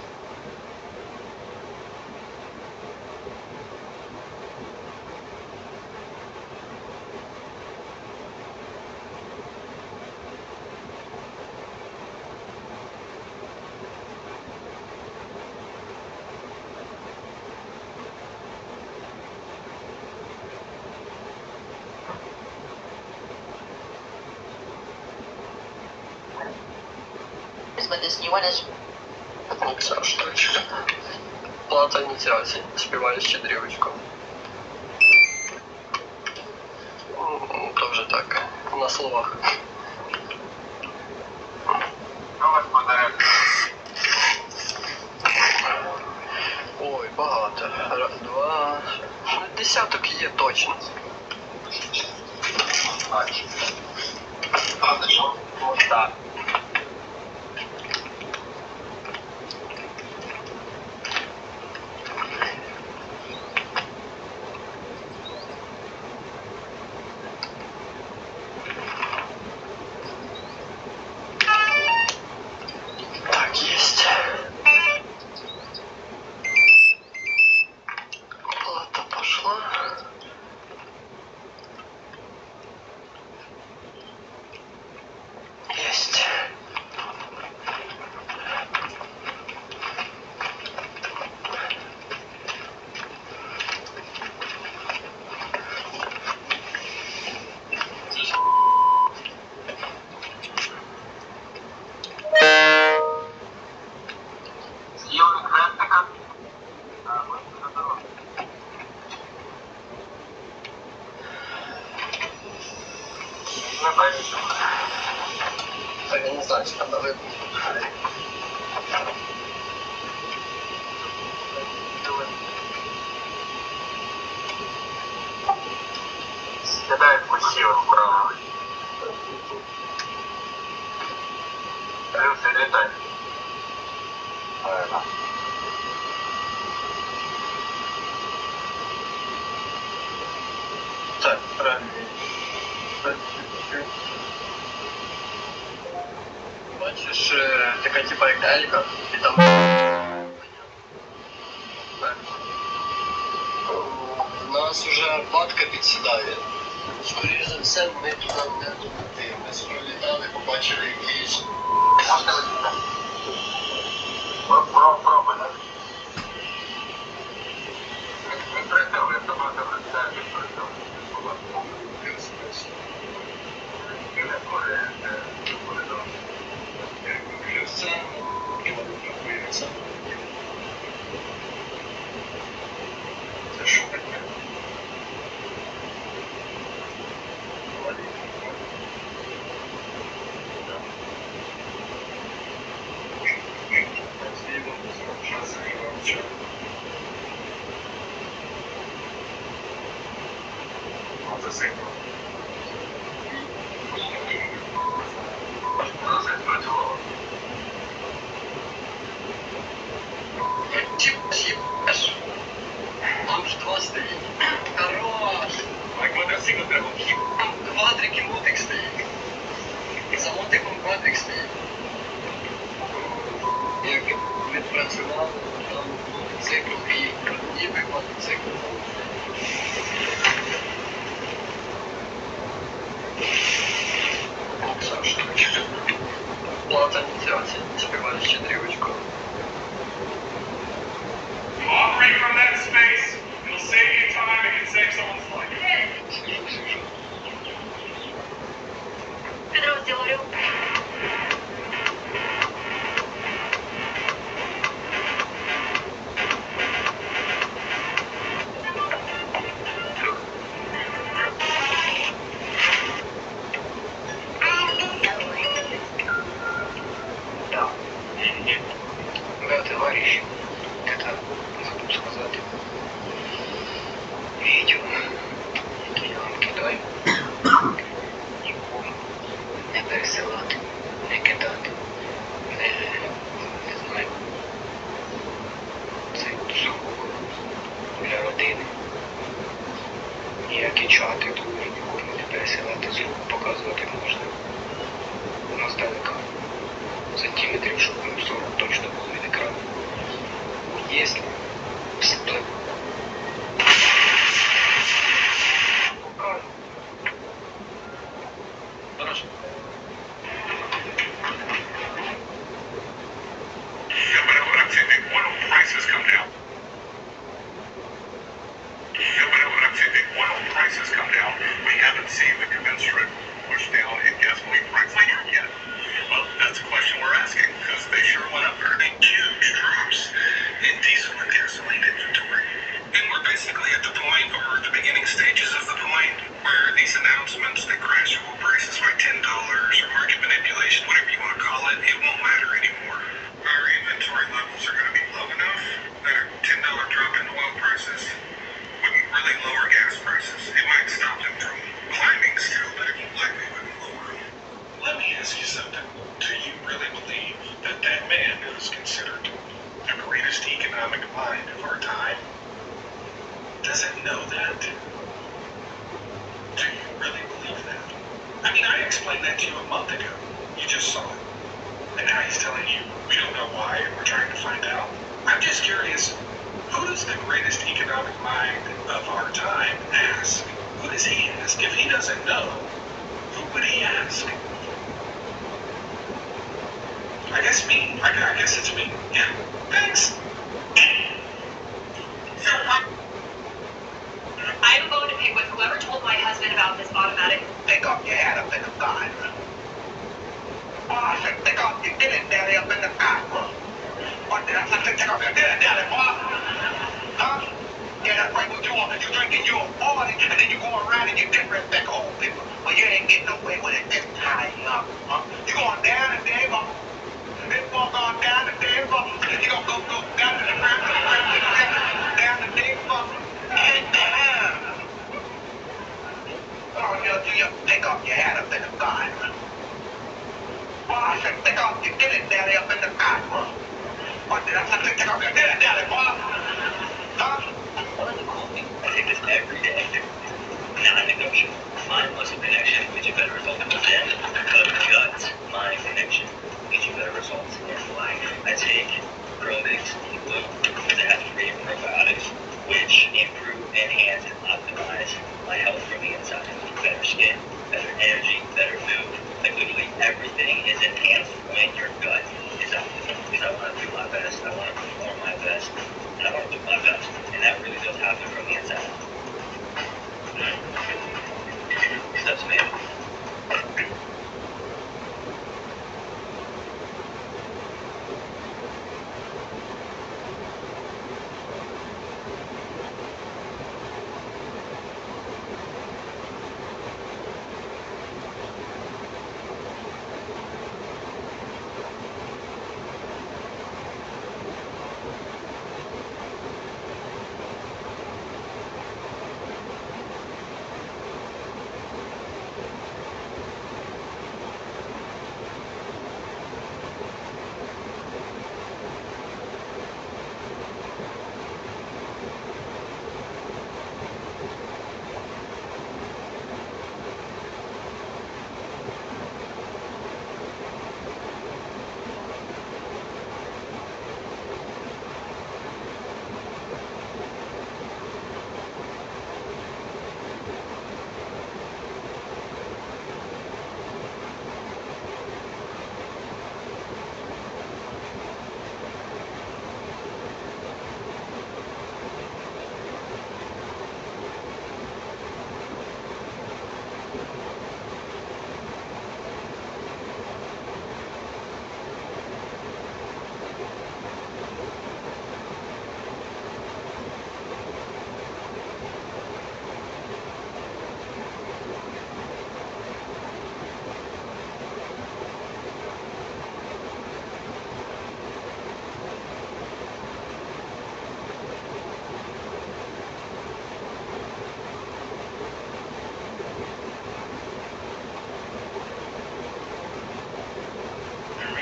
But this new one is... Микса штучка. Плата инициации. Сбивали щедревочку. Тоже так, на словах. Ой, багато. Раз, два. Десяток є точно. Так. Есть. Плата пошла. Есть. Так, я не знаю, что там видно. Кидай красиво вправо. Плюс и летай. Правильно. Так, правильно. Бачиш, така типа як Елька, і там... У нас уже батка підсідає. Скоріше за все, ми туди не долетимо. Ми собі літали, побачили якийсь... Пробуй. Заводи комплексний. Як відпрацювали, там мотоцикл і ніби мотоцикл. Саша, плата ініціації, співаєш четрівочку. Operate from that space. It'll save you time. It can save someone's life. Сижу. Підрозділ Орел. Да, товарищ, это забыл сказать. Видео, яке я вам кидаю, нікому не пересилати, не кидати, не знаю. Це сугубо для родини. Ніякі чати тут нікому не пересилати, з рук показувати можна. У нас далеко. Сантиметрів, щоб 40 точно було від екрану. Если всплив. Хорошо. Yeah, but I've seen the oil prices come down. We haven't seen the commensurate push down in gasoline prices yet. Well, that's a question we're asking, because they sure went up. Earning huge drops in diesel and gasoline inventory. And we're basically at the point, or the beginning stages of the point, where these announcements that crash oil prices by $10 or market manipulation, whatever you want to call it, it won't matter anymore. Our inventory levels are going to be low enough that a $10 drop in oil prices wouldn't really lower gas prices. It might stop them from climbing still, but it likely wouldn't lower them. Let me ask you something. Do you really believe that that man who is considered the greatest economic mind of our time doesn't know that? Do you really believe that? I mean, I explained that to you a month ago. You just saw it. And now he's telling you we don't know why and we're trying to find out. I'm just curious, who does the greatest economic mind of our time ask? Who does he ask? If he doesn't know, who would he ask? I guess me. I guess it's me. Yeah. Thanks. So what? I'm going to pay with whoever told my husband about this automatic. Take off your hat up in the sky. Oh, I said take off your dilly-dally up in the sky. What did I say? Take off your dilly-dally, boy. Huh? Yeah, that's right. What you want? You drinking your 40, and then you go around and you disrespect old people. Well, you ain't getting away with it this time, huh? You going down and Dave up. This one going down to Dave up. You gonna go down to the ground, down to Dave up. And down. Oh, you take off your hat up in the sky. Oh, I said take off your dilly-dally up in the sky. What did I say? Take off your dilly-dally, boy. Huh? I like to call me. I take this every day. Non-negotiable. Mine muscle connection gives you better results in then gut. Mind connection gives you better results in life. I take probiotics, blue, because it has free probiotics, which improve, enhance, and optimize my health from the inside. Better skin, better energy, better mood. Like literally everything is enhanced when your gut is optimal. Because I want to do my best, I want to perform my best, and I want to do my best. And that really does happen from the inside. That's me.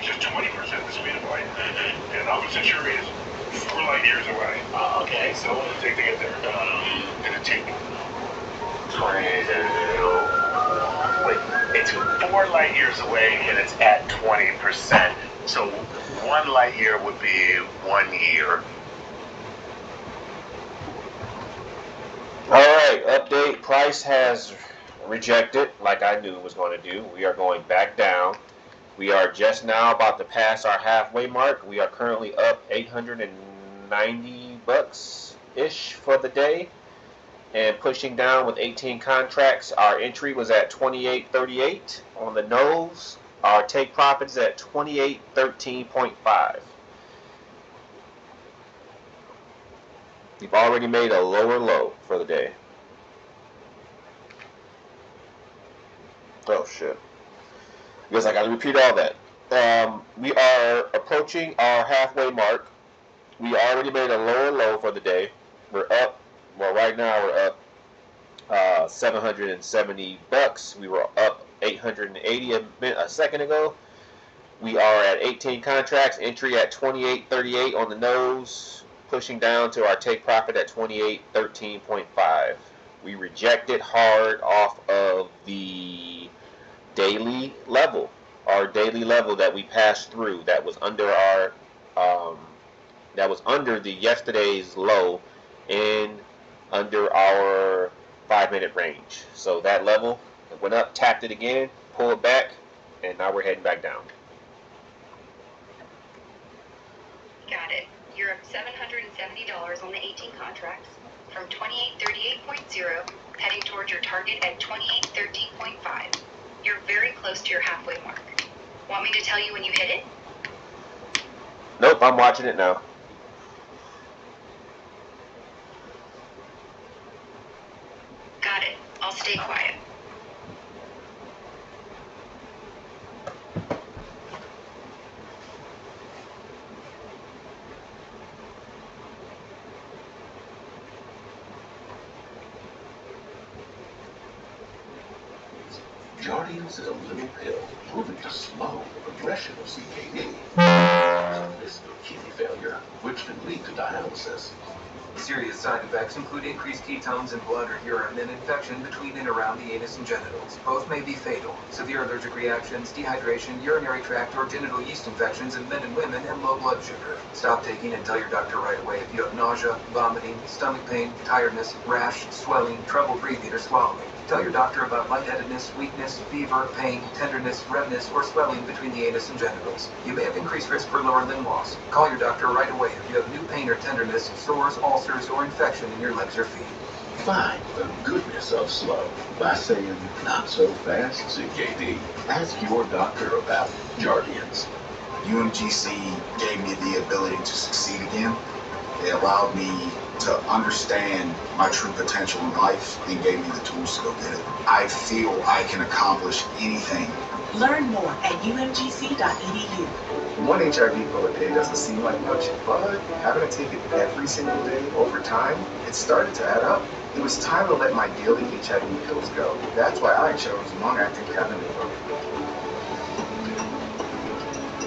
which is 20% the speed of light. And opposite Shuri is 4 light years away. Okay. So what will it take to get there? It'll take 20. Wait, it's 4 light years away and it's at 20%. So 1 light year would be 1 year. Alright, update. Price has rejected, like I knew it was going to do. We are going back down. We are just now about to pass our halfway mark. We are currently up $890-ish for the day. And pushing down with 18 contracts. Our entry was at 28.38 on the nose. Our take profit is at 28.13.5. We've already made a lower low for the day. Oh shit. Because I gotta repeat all that. We are approaching our halfway mark. We already made a lower low for the day. We're up. Well, right now we're up $770. We were up 880 a second ago. We are at 18 contracts. Entry at 28.38 on the nose. Pushing down to our take profit at 28.13.5. We rejected hard off of the daily level. Our daily level that we passed through that was under our the yesterday's low and under our 5-minute range. So that level went up, tapped it again, pulled back, and now we're heading back down. Got it. You're up $770 on the 18 contracts from 28.38.0, heading towards your target at 28.13.5. You're very close to your halfway mark. Want me to tell you when you hit it? Nope, I'm watching it now. Got it. I'll stay quiet. Guardians is a little pill, proven to slow the progression of CKD. Risk of kidney failure, which can lead to dialysis. Serious side effects include increased ketones in blood or urine and infection between and around the anus and genitals. Both may be fatal. Severe allergic reactions, dehydration, urinary tract or genital yeast infections in men and women, and low blood sugar. Stop taking and tell your doctor right away if you have nausea, vomiting, stomach pain, tiredness, rash, swelling, trouble breathing or swallowing. Tell your doctor about lightheadedness, weakness, fever, pain, tenderness, redness, or swelling between the anus and genitals. You may have increased risk for lower limb loss. Call your doctor right away if you have new pain or tenderness, sores, ulcers, or infection in your legs or feet. Find the goodness of slow by saying not so fast, CKD. Ask your doctor about Guardians. UMGC gave me the ability to succeed again. They allowed me to understand my true potential in life and gave me the tools to go get it. I feel I can accomplish anything. Learn more at umgc.edu. One HIV pill a day doesn't seem like much, but having to take it every single day over time, it started to add up. It was time to let my daily HIV pills go. That's why I chose long-acting Cabenuva.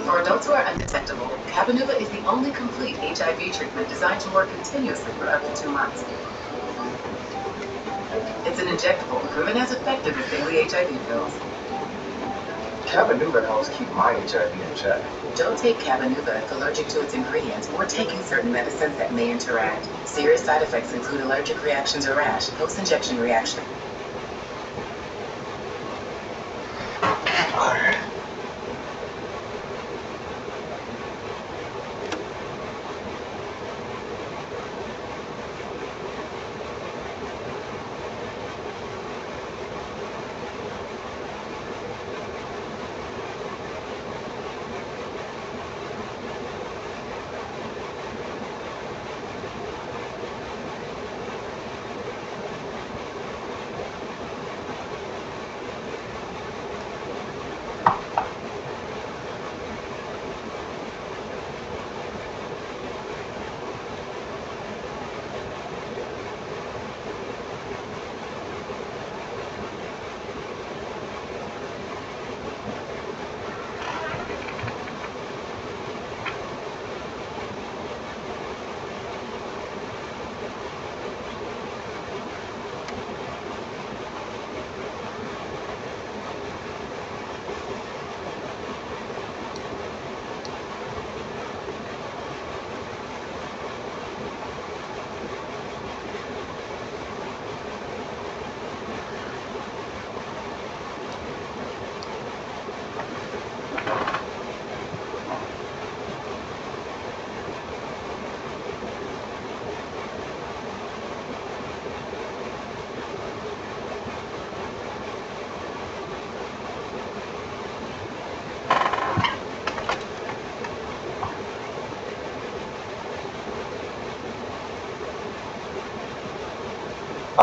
For adults who are undetectable, Cabenuva is the only complete HIV treatment designed to work continuously for up to 2 months. It's an injectable, proven as effective as daily HIV pills. Cabenuva helps keep my HIV in check. Don't take Cabenuva if allergic to its ingredients or taking certain medicines that may interact. Serious side effects include allergic reactions or rash, post-injection reaction.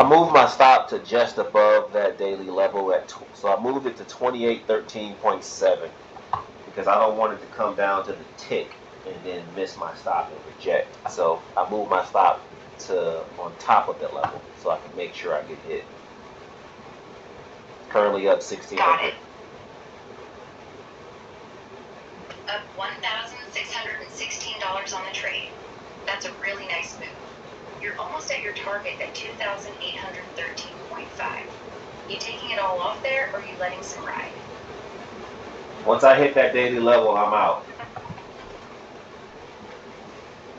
moved my stop to just above that daily level so I moved it to 2813.7 because I don't want it to come down to the tick and then miss my stop and reject. So I moved my stop to on top of that level so I can make sure I get hit. Currently up 1600. Got it. Up $1,616 on the trade. That's a really nice move. You're almost at your target at 2,813.5. You taking it all off there, or are you letting some ride? Once I hit that daily level, I'm out.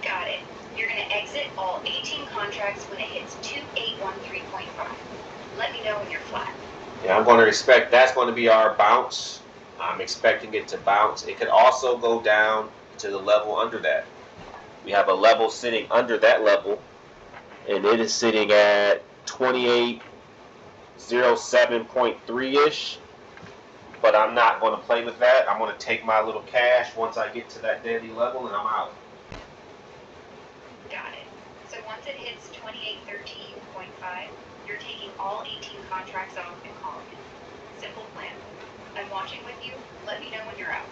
Got it. You're going to exit all 18 contracts when it hits 2813.5. Let me know when you're flat. Yeah, I'm going to expect that's going to be our bounce. I'm expecting it to bounce. It could also go down to the level under that. We have a level sitting under that level, and it is sitting at 2807.3-ish. But I'm not going to play with that. I'm going to take my little cash once I get to that daily level, and I'm out. Got it. So once it hits 2813.5, you're taking all 18 contracts off and calling it. Simple plan. I'm watching with you. Let me know when you're out.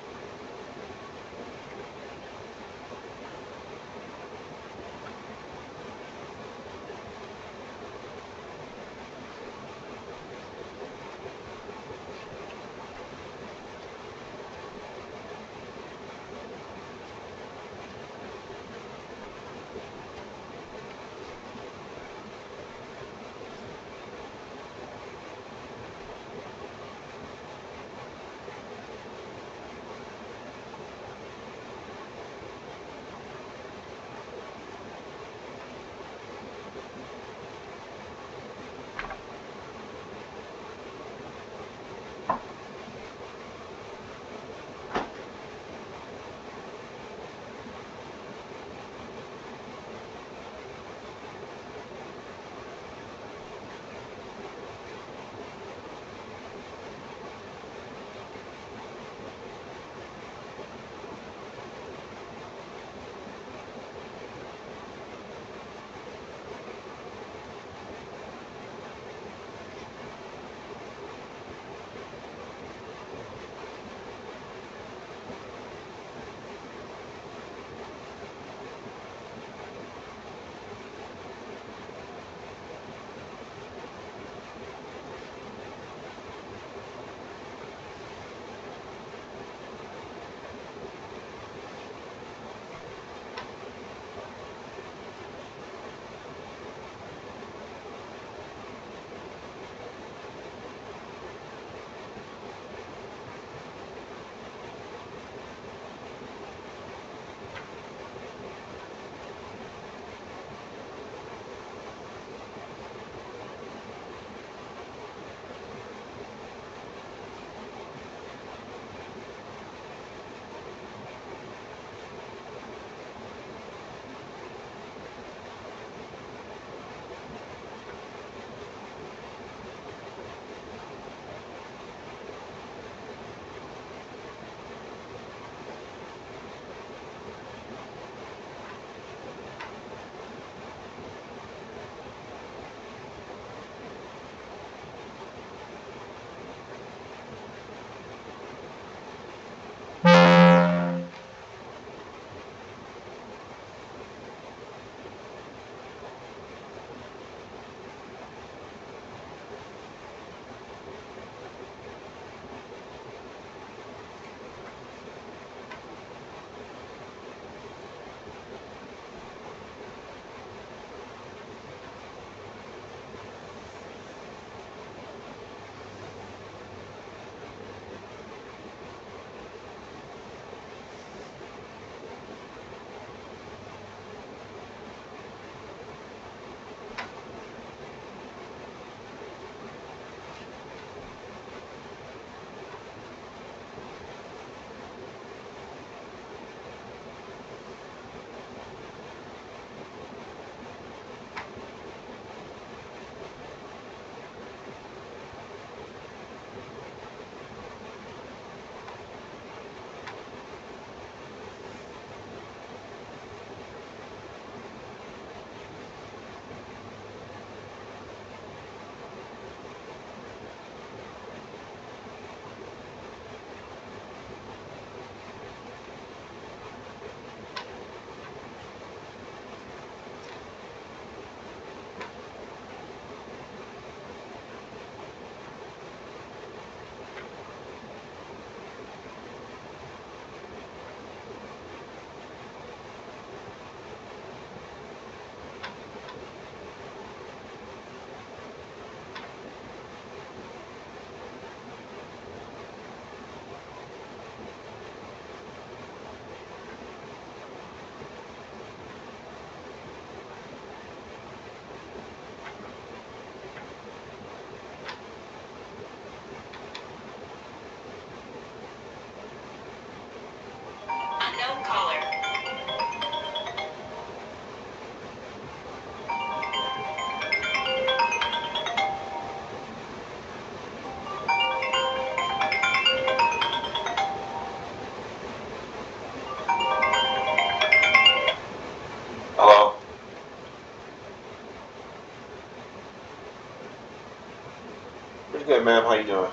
good, ma'am. How you doing?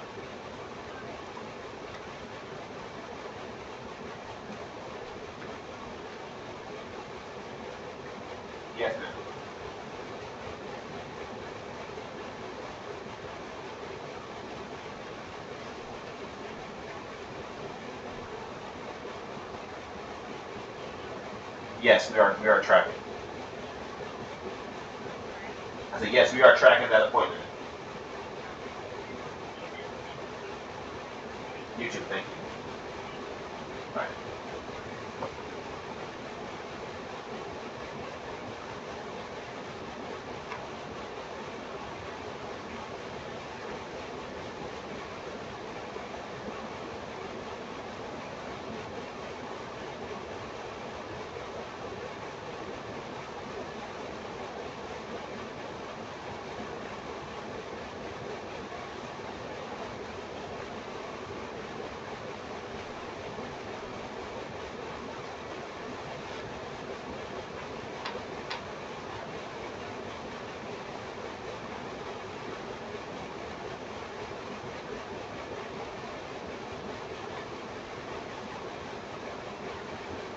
Yes, ma'am. Yes, we are tracking. I said yes, we are tracking that appointment. You too, thank you. All right.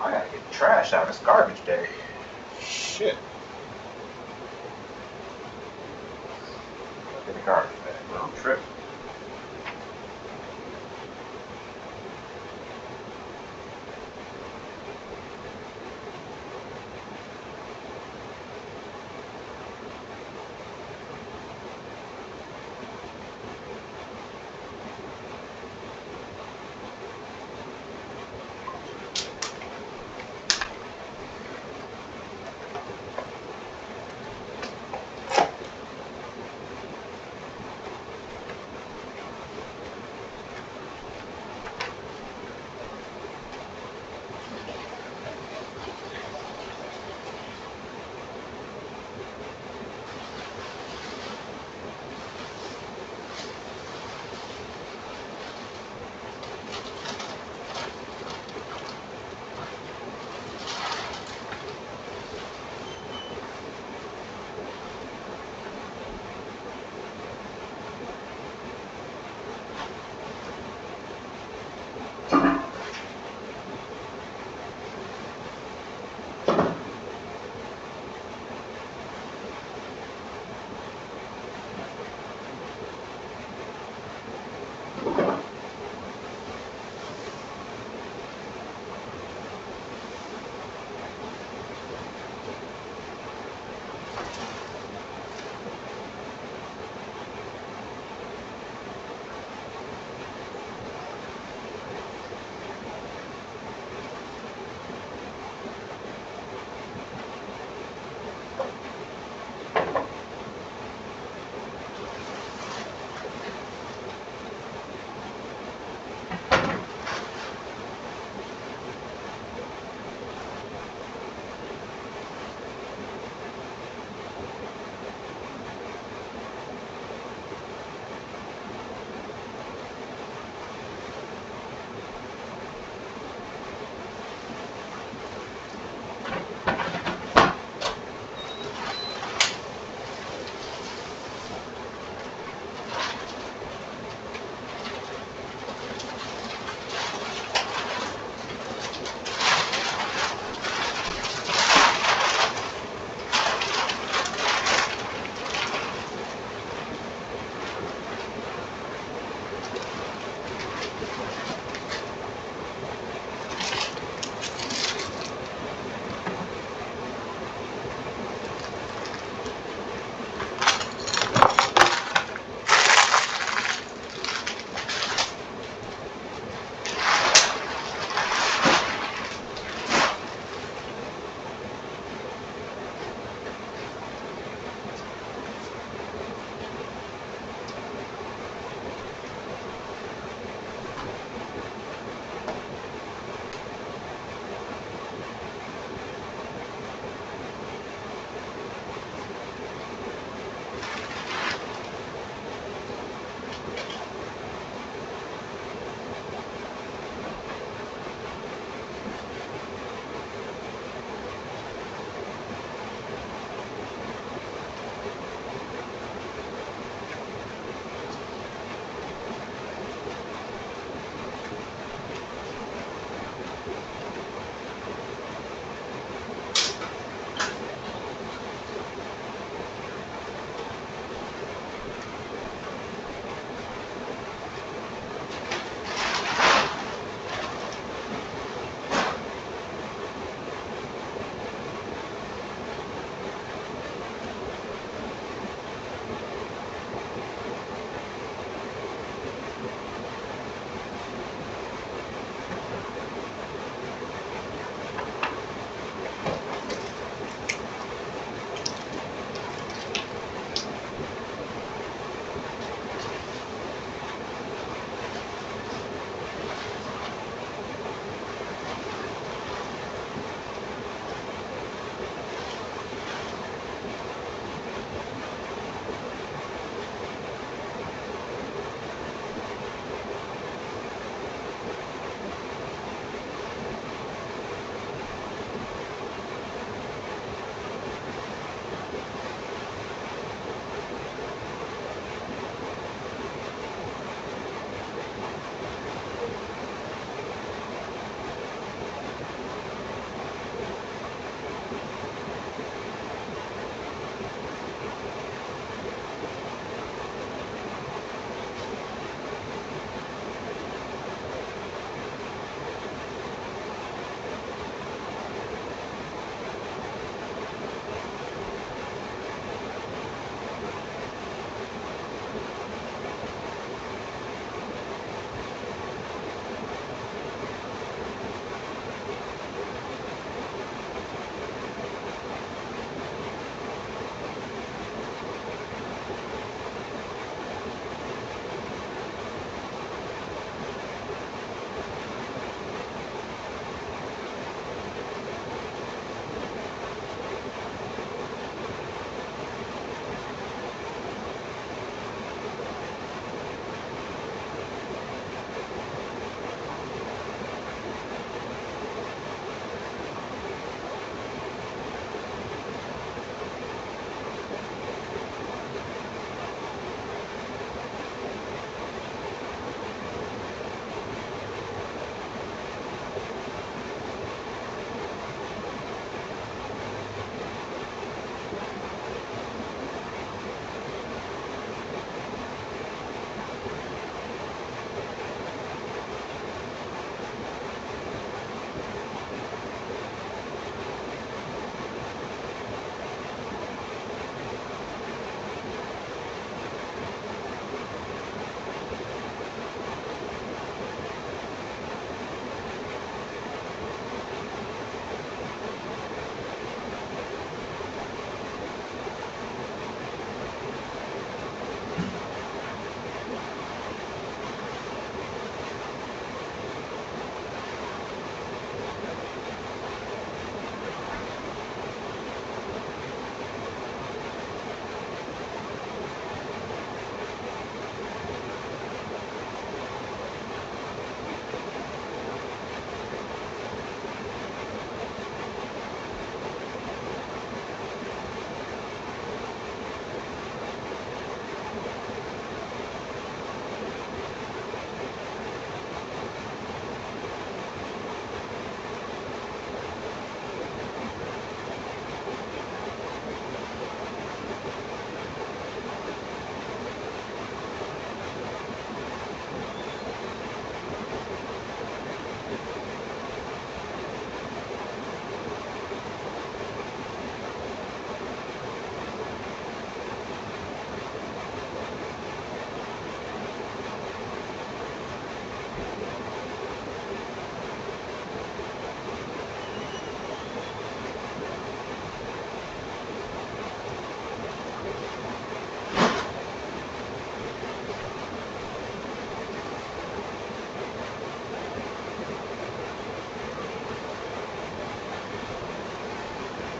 I gotta get the trash out. It's garbage day. Shit. Get the garbage bag, bro. I'm tripping.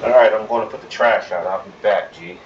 Alright, I'm going to put the trash out. I'll be back, G.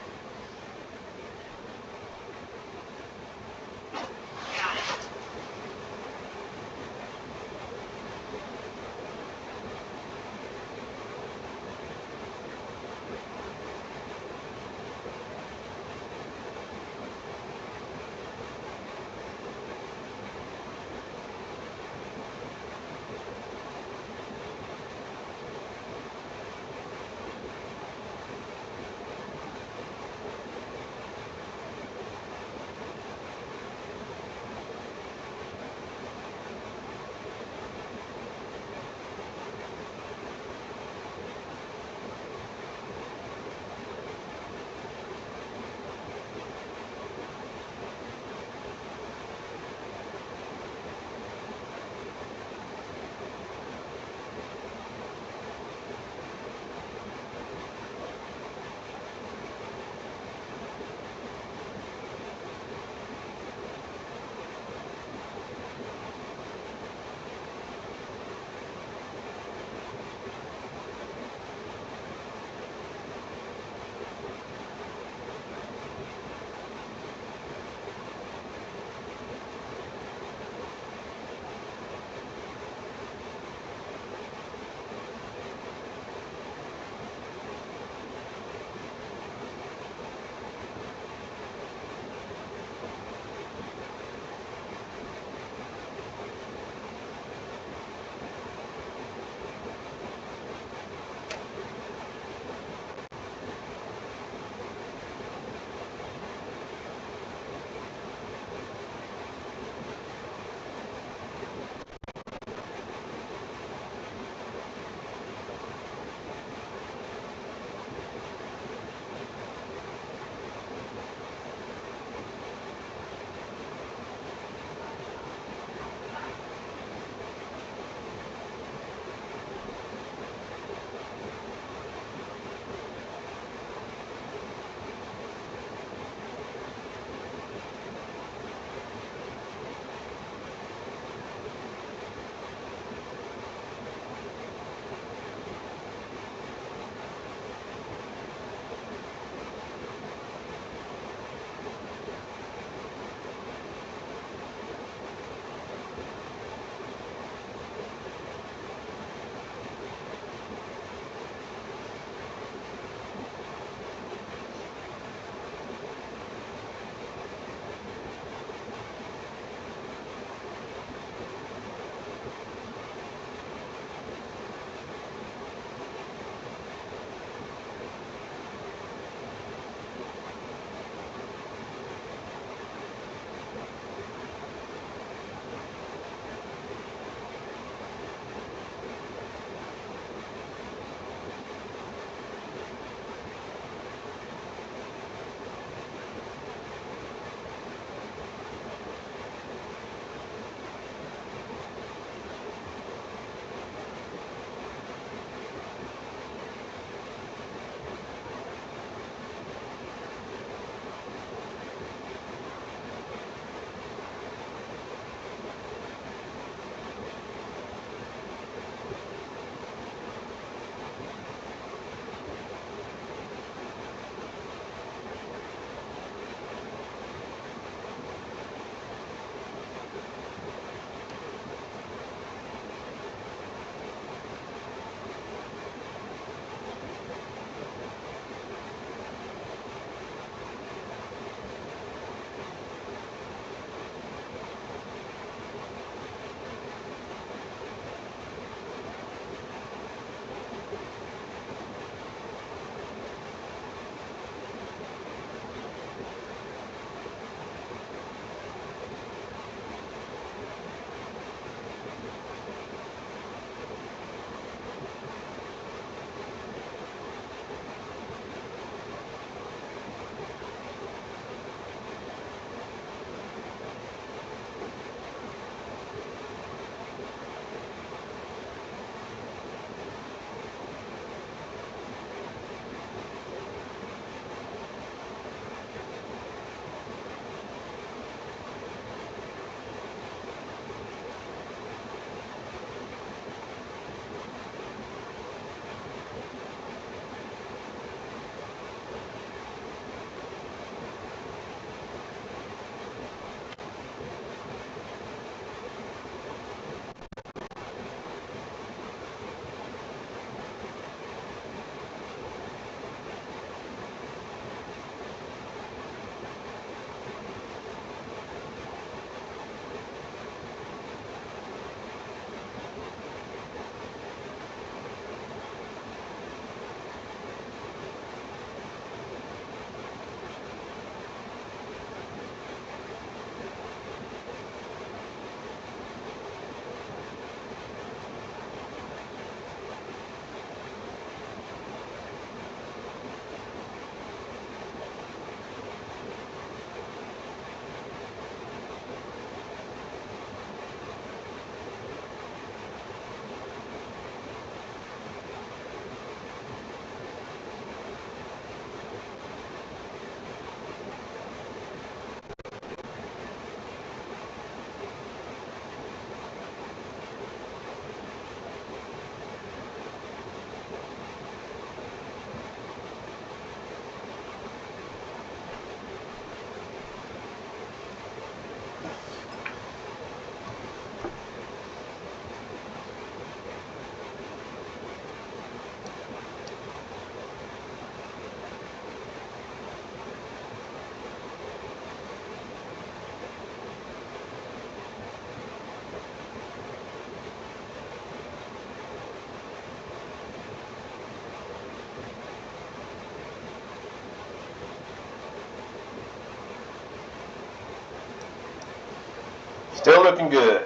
Still looking good.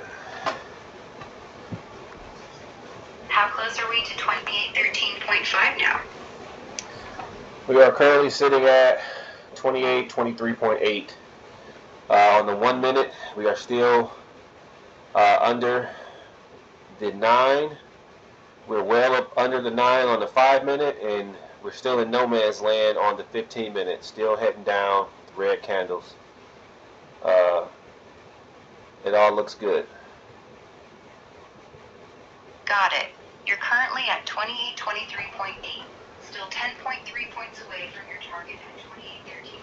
How close are we to 2813.5 now? We are currently sitting at 2823.8. On the 1 minute, we are still under the 9. We're well up under the 9 on the 5 minute, and we're still in no man's land on the 15 minute. Still heading down, red candles. It all looks good. Got it. You're currently at 2823.8. Still 10.3 points away from your target at 2813.5.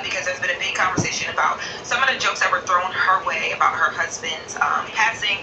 because there's been a big conversation about some of the jokes that were thrown her way about her husband's passing,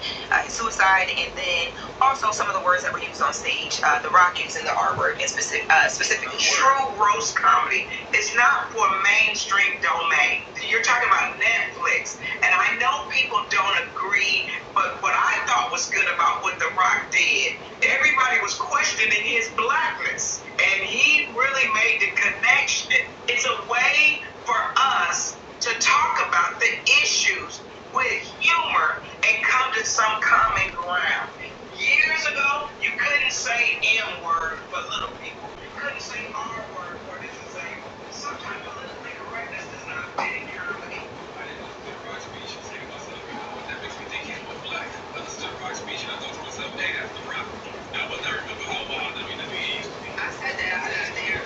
his suicide, and then also some of the words that were used on stage. The Rock using the R word in specifically. True roast comedy is not for mainstream domain. You're talking about Netflix, and I know people don't agree, but what I thought was good about what The Rock did, everybody was questioning his blackness, and he really made the connection. It's a way for us to talk about the issues with humor and come to some common ground. Years ago, you couldn't say M word for little people. You couldn't say R word for disabled. Sometimes politically correctness does not fit in comedy. I didn't listen to the Rock speech and say to myself, you know what, that makes me think he's more black. I listened to the Rock speech and I thought to myself, hey, that's The Rock. Now, but I remember how wild WWE used to be. I said that. I understand.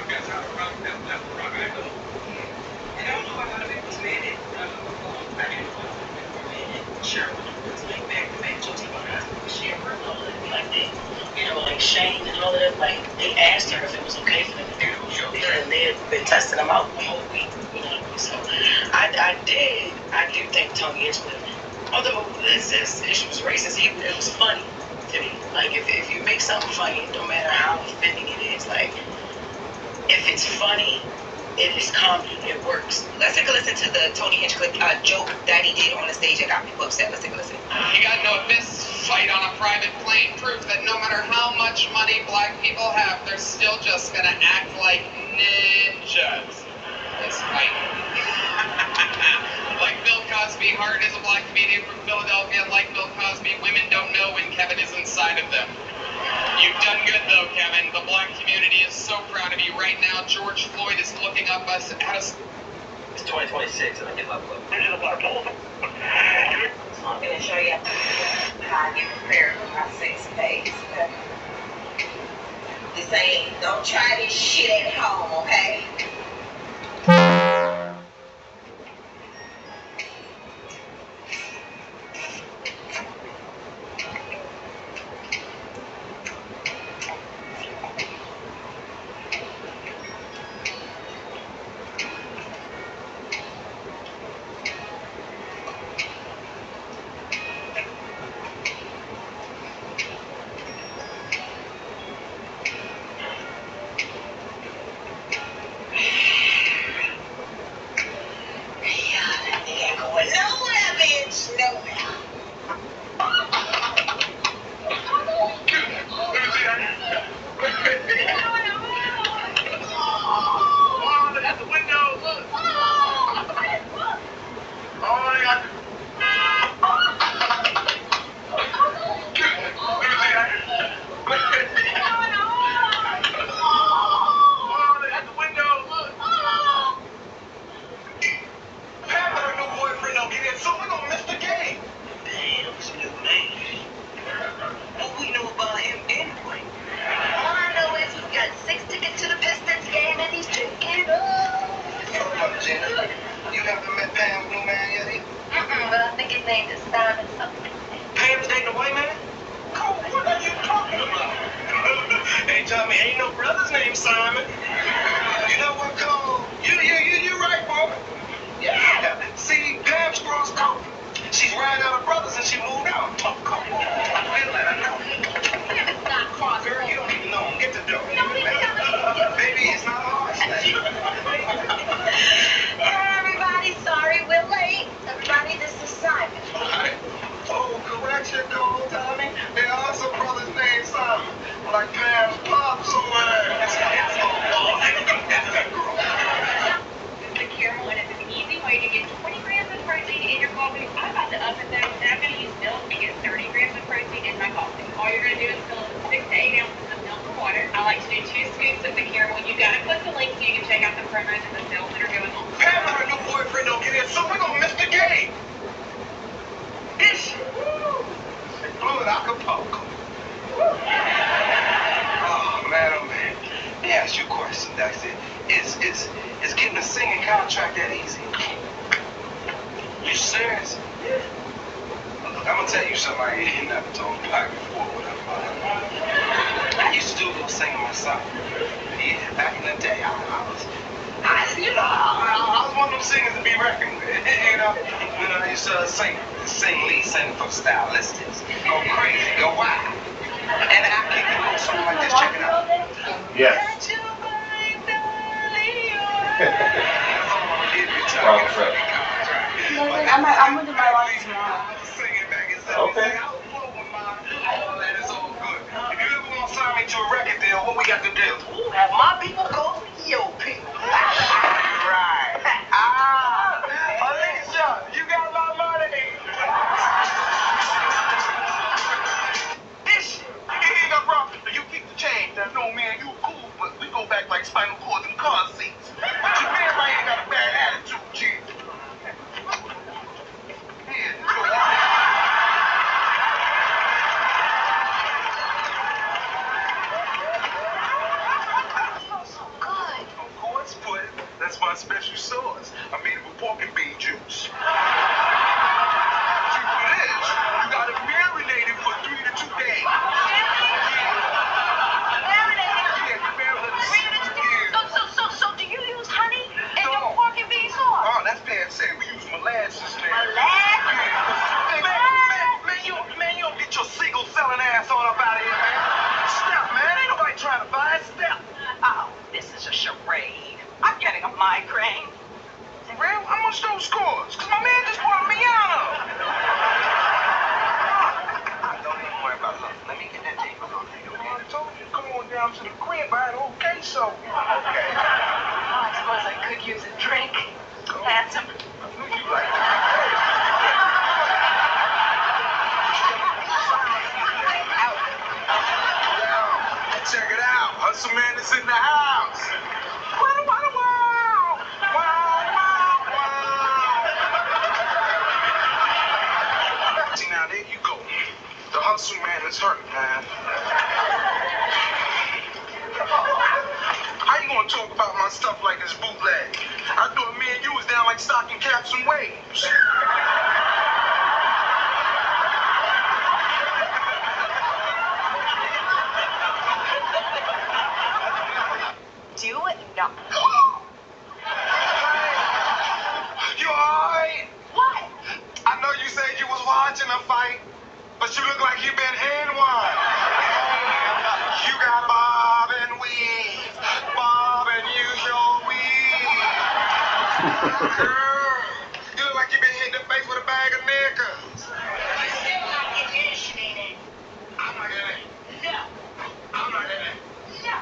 That's how The Rock, that's The Rock I know. And I don't know how to make this minute. Sure, it's like back-to-back jokes about us. She and Brooke, like they, you know, like Shane and all of that, like they asked her if it was okay for them to do those jokes, and they had been testing them out the whole week, you know. So I do think Tony Hinchcliffe, although this issue was racist, it was funny to me. Like if you make something funny, no matter how offending it is, like if it's funny, it is comedy. It works. Let's take a listen to the Tony Hinchcliffe joke that he did on the stage that got people upset. Let's take a listen. You gotta know this fight on a private plane proof that no matter how much money black people have, they're still just gonna act like ninjas. This fight. Like Bill Cosby, Hart is a black comedian from Philadelphia. Like Bill Cosby, women don't know when Kevin is inside of them. You've done good though, Kevin. The black community is so proud of you right now. George Floyd is looking up us at us. It's 2026 and I get level up. So I'm going to show you how I get prepared for my 6 days. This ain't, don't try this shit at home, okay? used to do a little singing myself. Yeah, back in the day, I was one of them singers to be reckoned with. I used to sing lead singer for the Stylistics. Go crazy, go wild. And I kick a little song like this. Check it out. Yes. I'm with my wife tomorrow. Okay. If you ever want to sign me to a record deal, what we got to do? Have my people go for your people. Right. Alicia, you got my money. This, you ain't got rock. You keep the change. Now, no, man, you cool, but we go back like spinal cords and car seats. But your man right here got a bad attitude, G. Of course, but that's my special sauce. I made it with pork and bean juice. See what it is? You got it marinated for 3 to 2 days. So do you use honey in your pork and bean sauce? Oh, that's bad saying. We use molasses now. Man, you don't get your seagull selling ass on up out of here, man. Step, man. Ain't nobody trying to buy it. Step. Oh, this is a charade. I'm getting a migraine. For real? How much those scores? Because my man just bought a Miata. Don't even worry about it. Let me get that tape over to you, okay? I told you, come on down to the crib. I had a whole case of them. Okay. I suppose I could use a drink. Handsome. I knew you liked it. Check it out. Hustle Man is in the house. Wow, wow, wow. Wow, wow, wow. See, now, there you go. The Hustle Man is hurt, man. How you gonna talk about my stuff like this bootleg? I thought me and you was down like stocking caps and waves. Do not. You alright? What? I know you said you was watching a fight, but you look like you've been in one. You got bob and weave. Bob and use your weave. Girl, you look like you've been hit in the face with a bag of knickers. You still not getting initiated. I'm not getting it. No. I'm not getting it. No.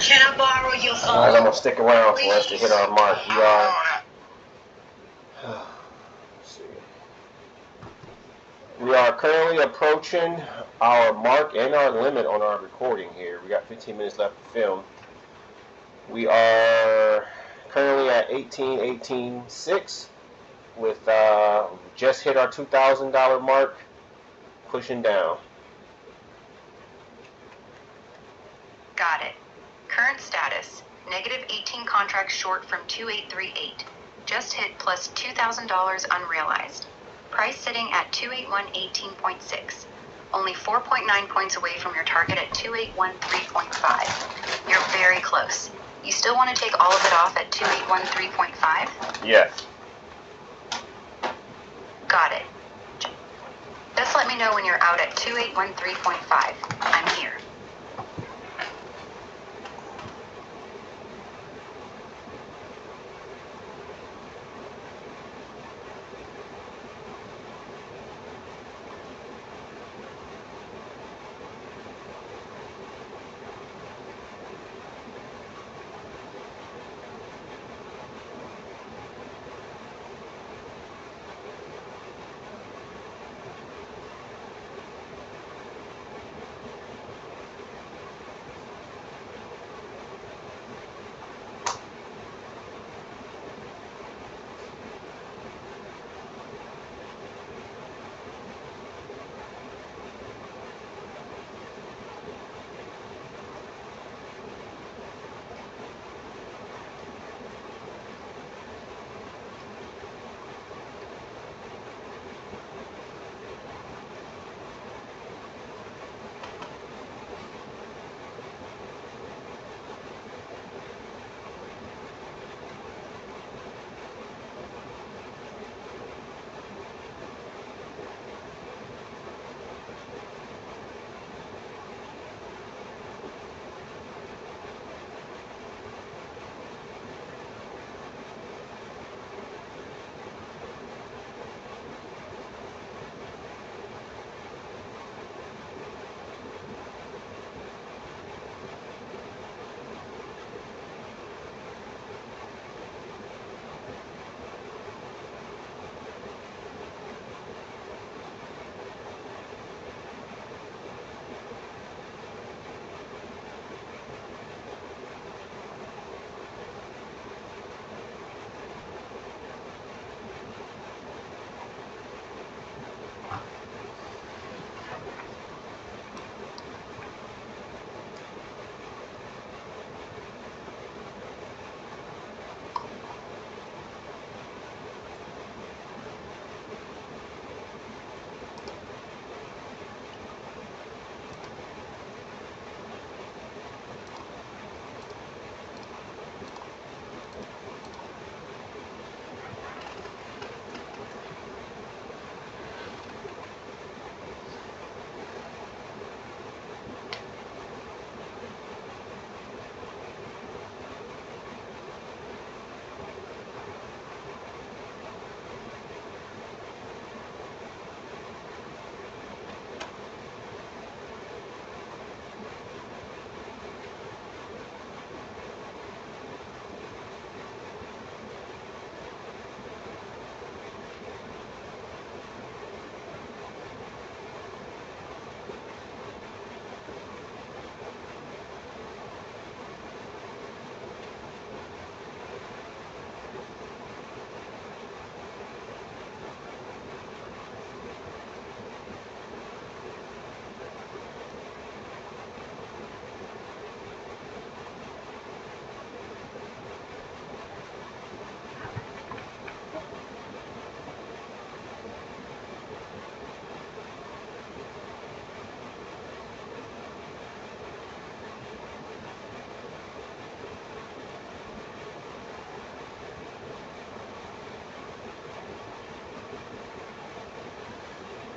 Can I borrow your phone? Alright, I'm gonna stick around for us to hit our mark. We are currently approaching our mark and our limit on our recording here. We got 15 minutes left to film. We are currently at 18.6 with just hit our $2,000 mark, pushing down. Got it. Current status, negative 18 contracts short from 2838. Just hit plus $2,000 unrealized. Price sitting at 281.18.6. Only 4.9 points away from your target at 2813.5. You're very close. You still want to take all of it off at 2813.5? Yes. Got it. Just let me know when you're out at 2813.5. I'm here.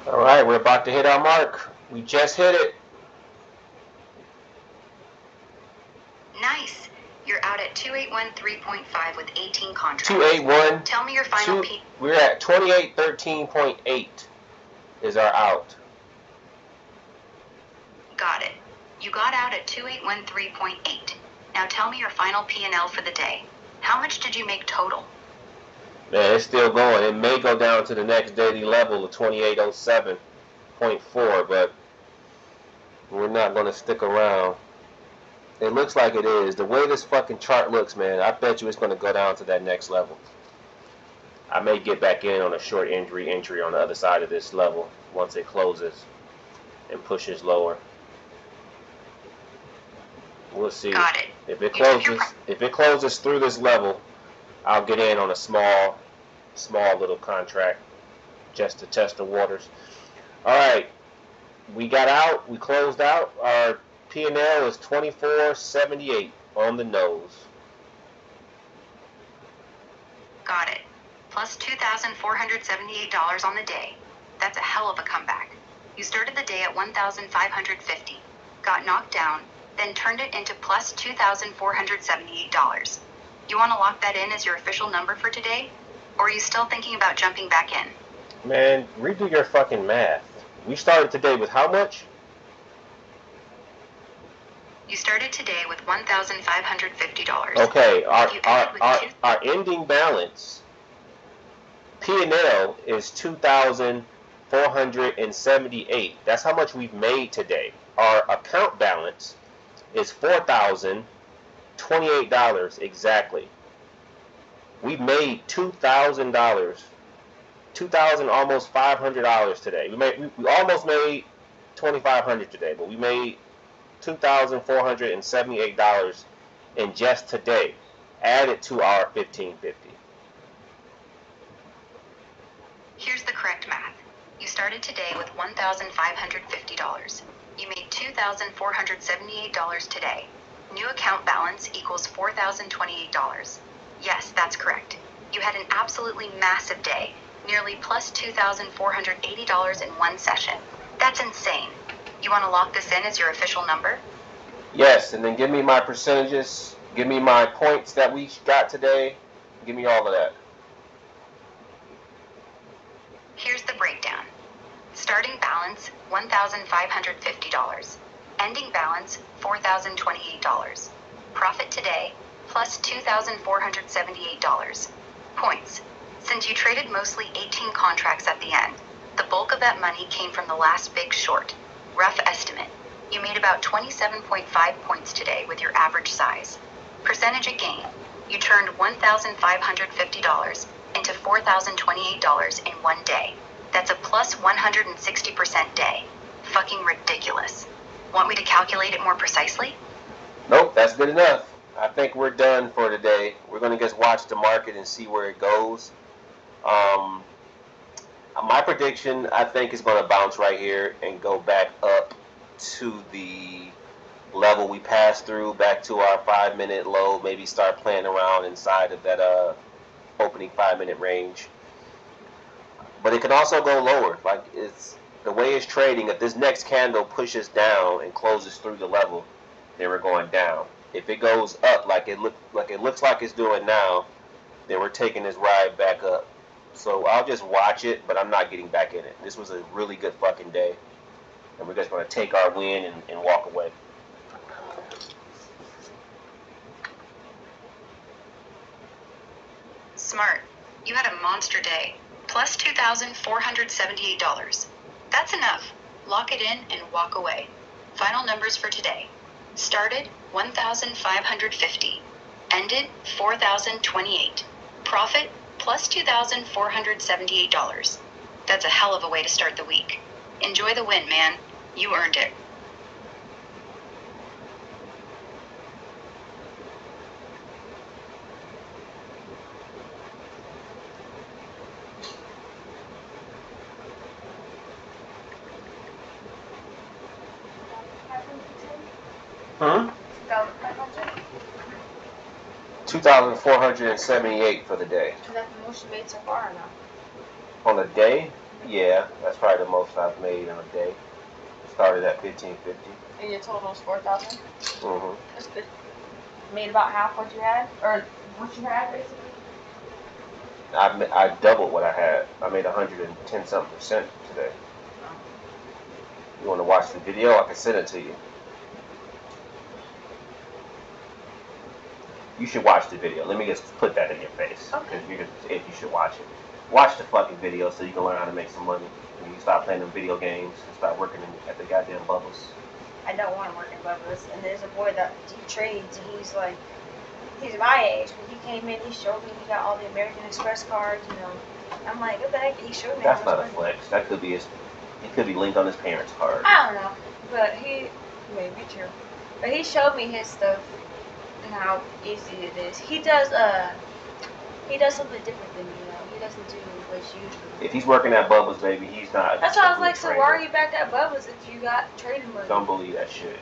All right, we're about to hit our mark. We just hit it. Nice. You're out at 2813.5 with 18 contracts. 281. Tell me your final P. We're at 2813.8 is our out. Got it. You got out at 2813.8. Now tell me your final P&L for the day. How much did you make total? Man, it's still going. It may go down to the next daily level of 2807.4, but we're not going to stick around. It looks like it is. The way this fucking chart looks, man, I bet you it's going to go down to that next level. I may get back in on a short entry on the other side of this level once it closes and pushes lower. We'll see. Got it. If it closes through this level, I'll get in on a small little contract just to test the waters. All right, we got out. We closed out. Our P&L is 24.78 on the nose. Got it. Plus $2,478 on the day. That's a hell of a comeback. You started the day at 1,550, got knocked down, then turned it into plus $2,478. You want to lock that in as your official number for today? Or are you still thinking about jumping back in? Man, redo your fucking math. We started today with how much? You started today with $1,550. Okay, our ending balance, P&L, is $2,478. That's how much we've made today. Our account balance is $4,028 exactly. We made $2,000, almost $500 today. We almost made $2,500 today, but we made $2,478 in just today, added to our $1,550. Here's the correct math. You started today with $1,550. You made $2,478 today. New account balance equals $4,028. Yes, that's correct. You had an absolutely massive day, nearly plus $2,480 in one session. That's insane. You want to lock this in as your official number? Yes, and then give me my percentages, give me my points that we got today, give me all of that. Here's the breakdown. Starting balance, $1,550. Ending balance, $4,028. Profit today, plus $2,478. Points. Since you traded mostly 18 contracts at the end, the bulk of that money came from the last big short. Rough estimate. You made about 27.5 points today with your average size. Percentage of gain. You turned $1,550 into $4,028 in one day. That's a plus 160% day. Fucking ridiculous. Want me to calculate it more precisely? Nope, that's good enough. I think we're done for today. We're going to just watch the market and see where it goes. My prediction, I think, is going to bounce right here and go back up to the level we passed through, back to our 5-minute low, maybe start playing around inside of that opening 5-minute range. But it can also go lower. Like, it's the way it's trading. If this next candle pushes down and closes through the level, then we're going down. If it goes up like it looks like it's doing now, then we're taking this ride back up. So I'll just watch it, but I'm not getting back in it. This was a really good fucking day, and we're just going to take our win and walk away. Smart. You had a monster day. Plus $2,478. That's enough. Lock it in and walk away. Final numbers for today. Started 1,550. Ended 4,028. Profit plus $2,478. That's a hell of a way to start the week. Enjoy the win, man. You earned it. Hmm? 2,478 for the day. Is that the most you made so far or not? On a day? Yeah, that's probably the most I've made in a day. Started at 1,550. And your total was 4,000? Mm-hmm. That's good. Made about half what you had? Or what you had, basically? I doubled what I had. I made 110-something% today. You want to watch the video? I can send it to you. You should watch the video. Let me just put that in your face. Okay. If you should watch it. Watch the fucking video so you can learn how to make some money. And you can stop playing them video games and start working at the goddamn bubbles. I don't want to work in bubbles. And there's a boy that he trades, and he's like, he's my age. When he came in, he showed me he got all the American Express cards, you know. I'm like, what the heck? He showed me. That's not a flex. That could be it could be linked on his parents' card. I don't know. But he, maybe true. But he showed me his stuff and how easy it is. He does something different than me, you know. He doesn't do what you do. If he's working at Bubba's, baby, he's not. That's why I was like, so why are you back at Bubba's if you got trading money? Don't believe that shit.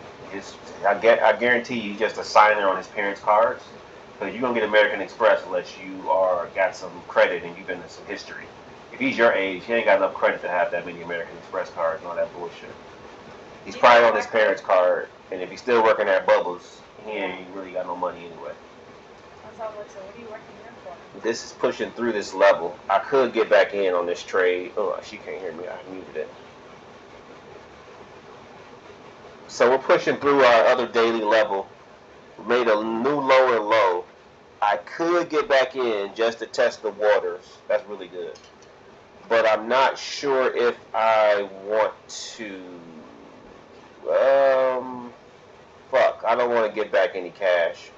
I guarantee you, he's just a signer on his parents' cards. Because you're gonna get American Express unless you got some credit and you've been in some history. If he's your age, he ain't got enough credit to have that many American Express cards and all that bullshit. He's probably on his parents' card, and if he's still working at Bubbles, he ain't really got no money anyway. What are you working here for? This is pushing through this level. I could get back in on this trade. Oh, she can't hear me. I muted it. So we're pushing through our other daily level. We made a new lower low. I could get back in just to test the waters. That's really good. But I'm not sure if I want to. Fuck. I don't want to get back any cash.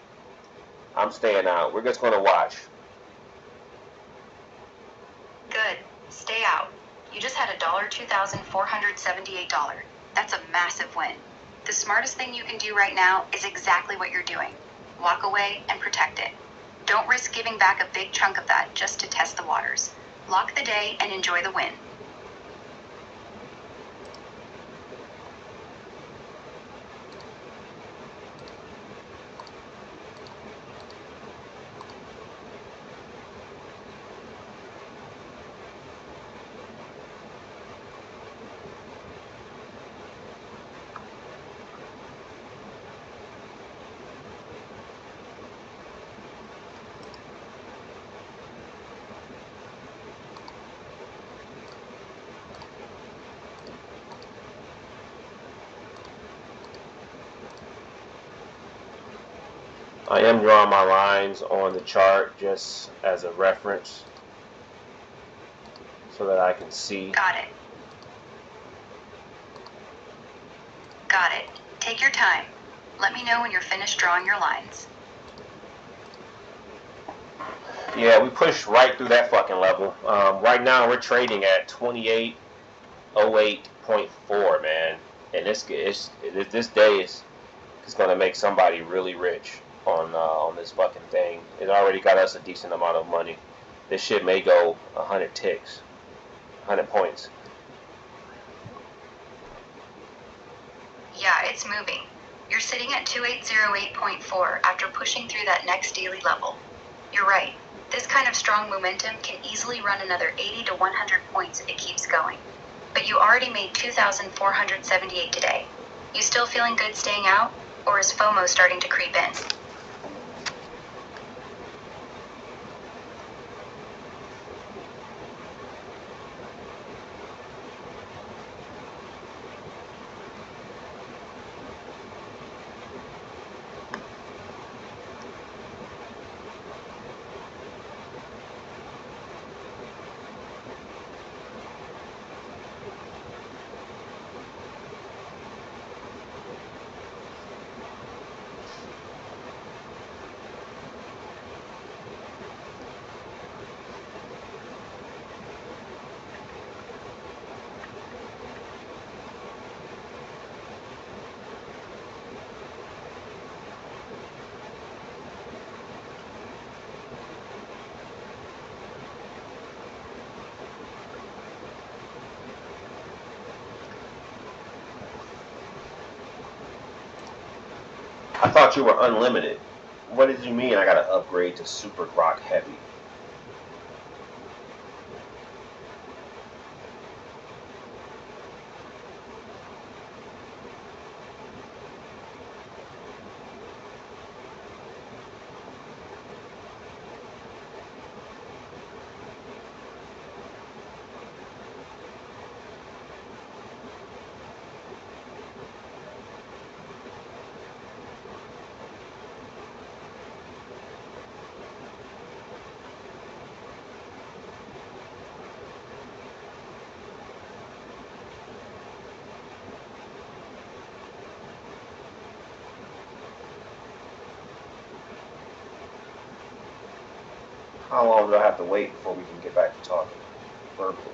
I'm staying out. We're just going to watch. Good. Stay out. You just had $2,478. That's a massive win. The smartest thing you can do right now is exactly what you're doing. Walk away and protect it. Don't risk giving back a big chunk of that just to test the waters. Lock the day and enjoy the win. I am drawing my lines on the chart just as a reference so that I can see. Got it. Got it. Take your time. Let me know when you're finished drawing your lines. Yeah, we pushed right through that fucking level. Right now we're trading at 2808.4, man. And this day is going to make somebody really rich on this fucking thing. It already got us a decent amount of money. This shit may go 100 ticks, 100 points. Yeah, it's moving. You're sitting at 2808.4 after pushing through that next daily level. You're right. This kind of strong momentum can easily run another 80 to 100 points if it keeps going. But you already made 2,478 today. You still feeling good staying out? Or is FOMO starting to creep in? I thought you were unlimited. What did you mean I gotta upgrade to Super Grok Heavy? How long do I have to wait before we can get back to talking verbally?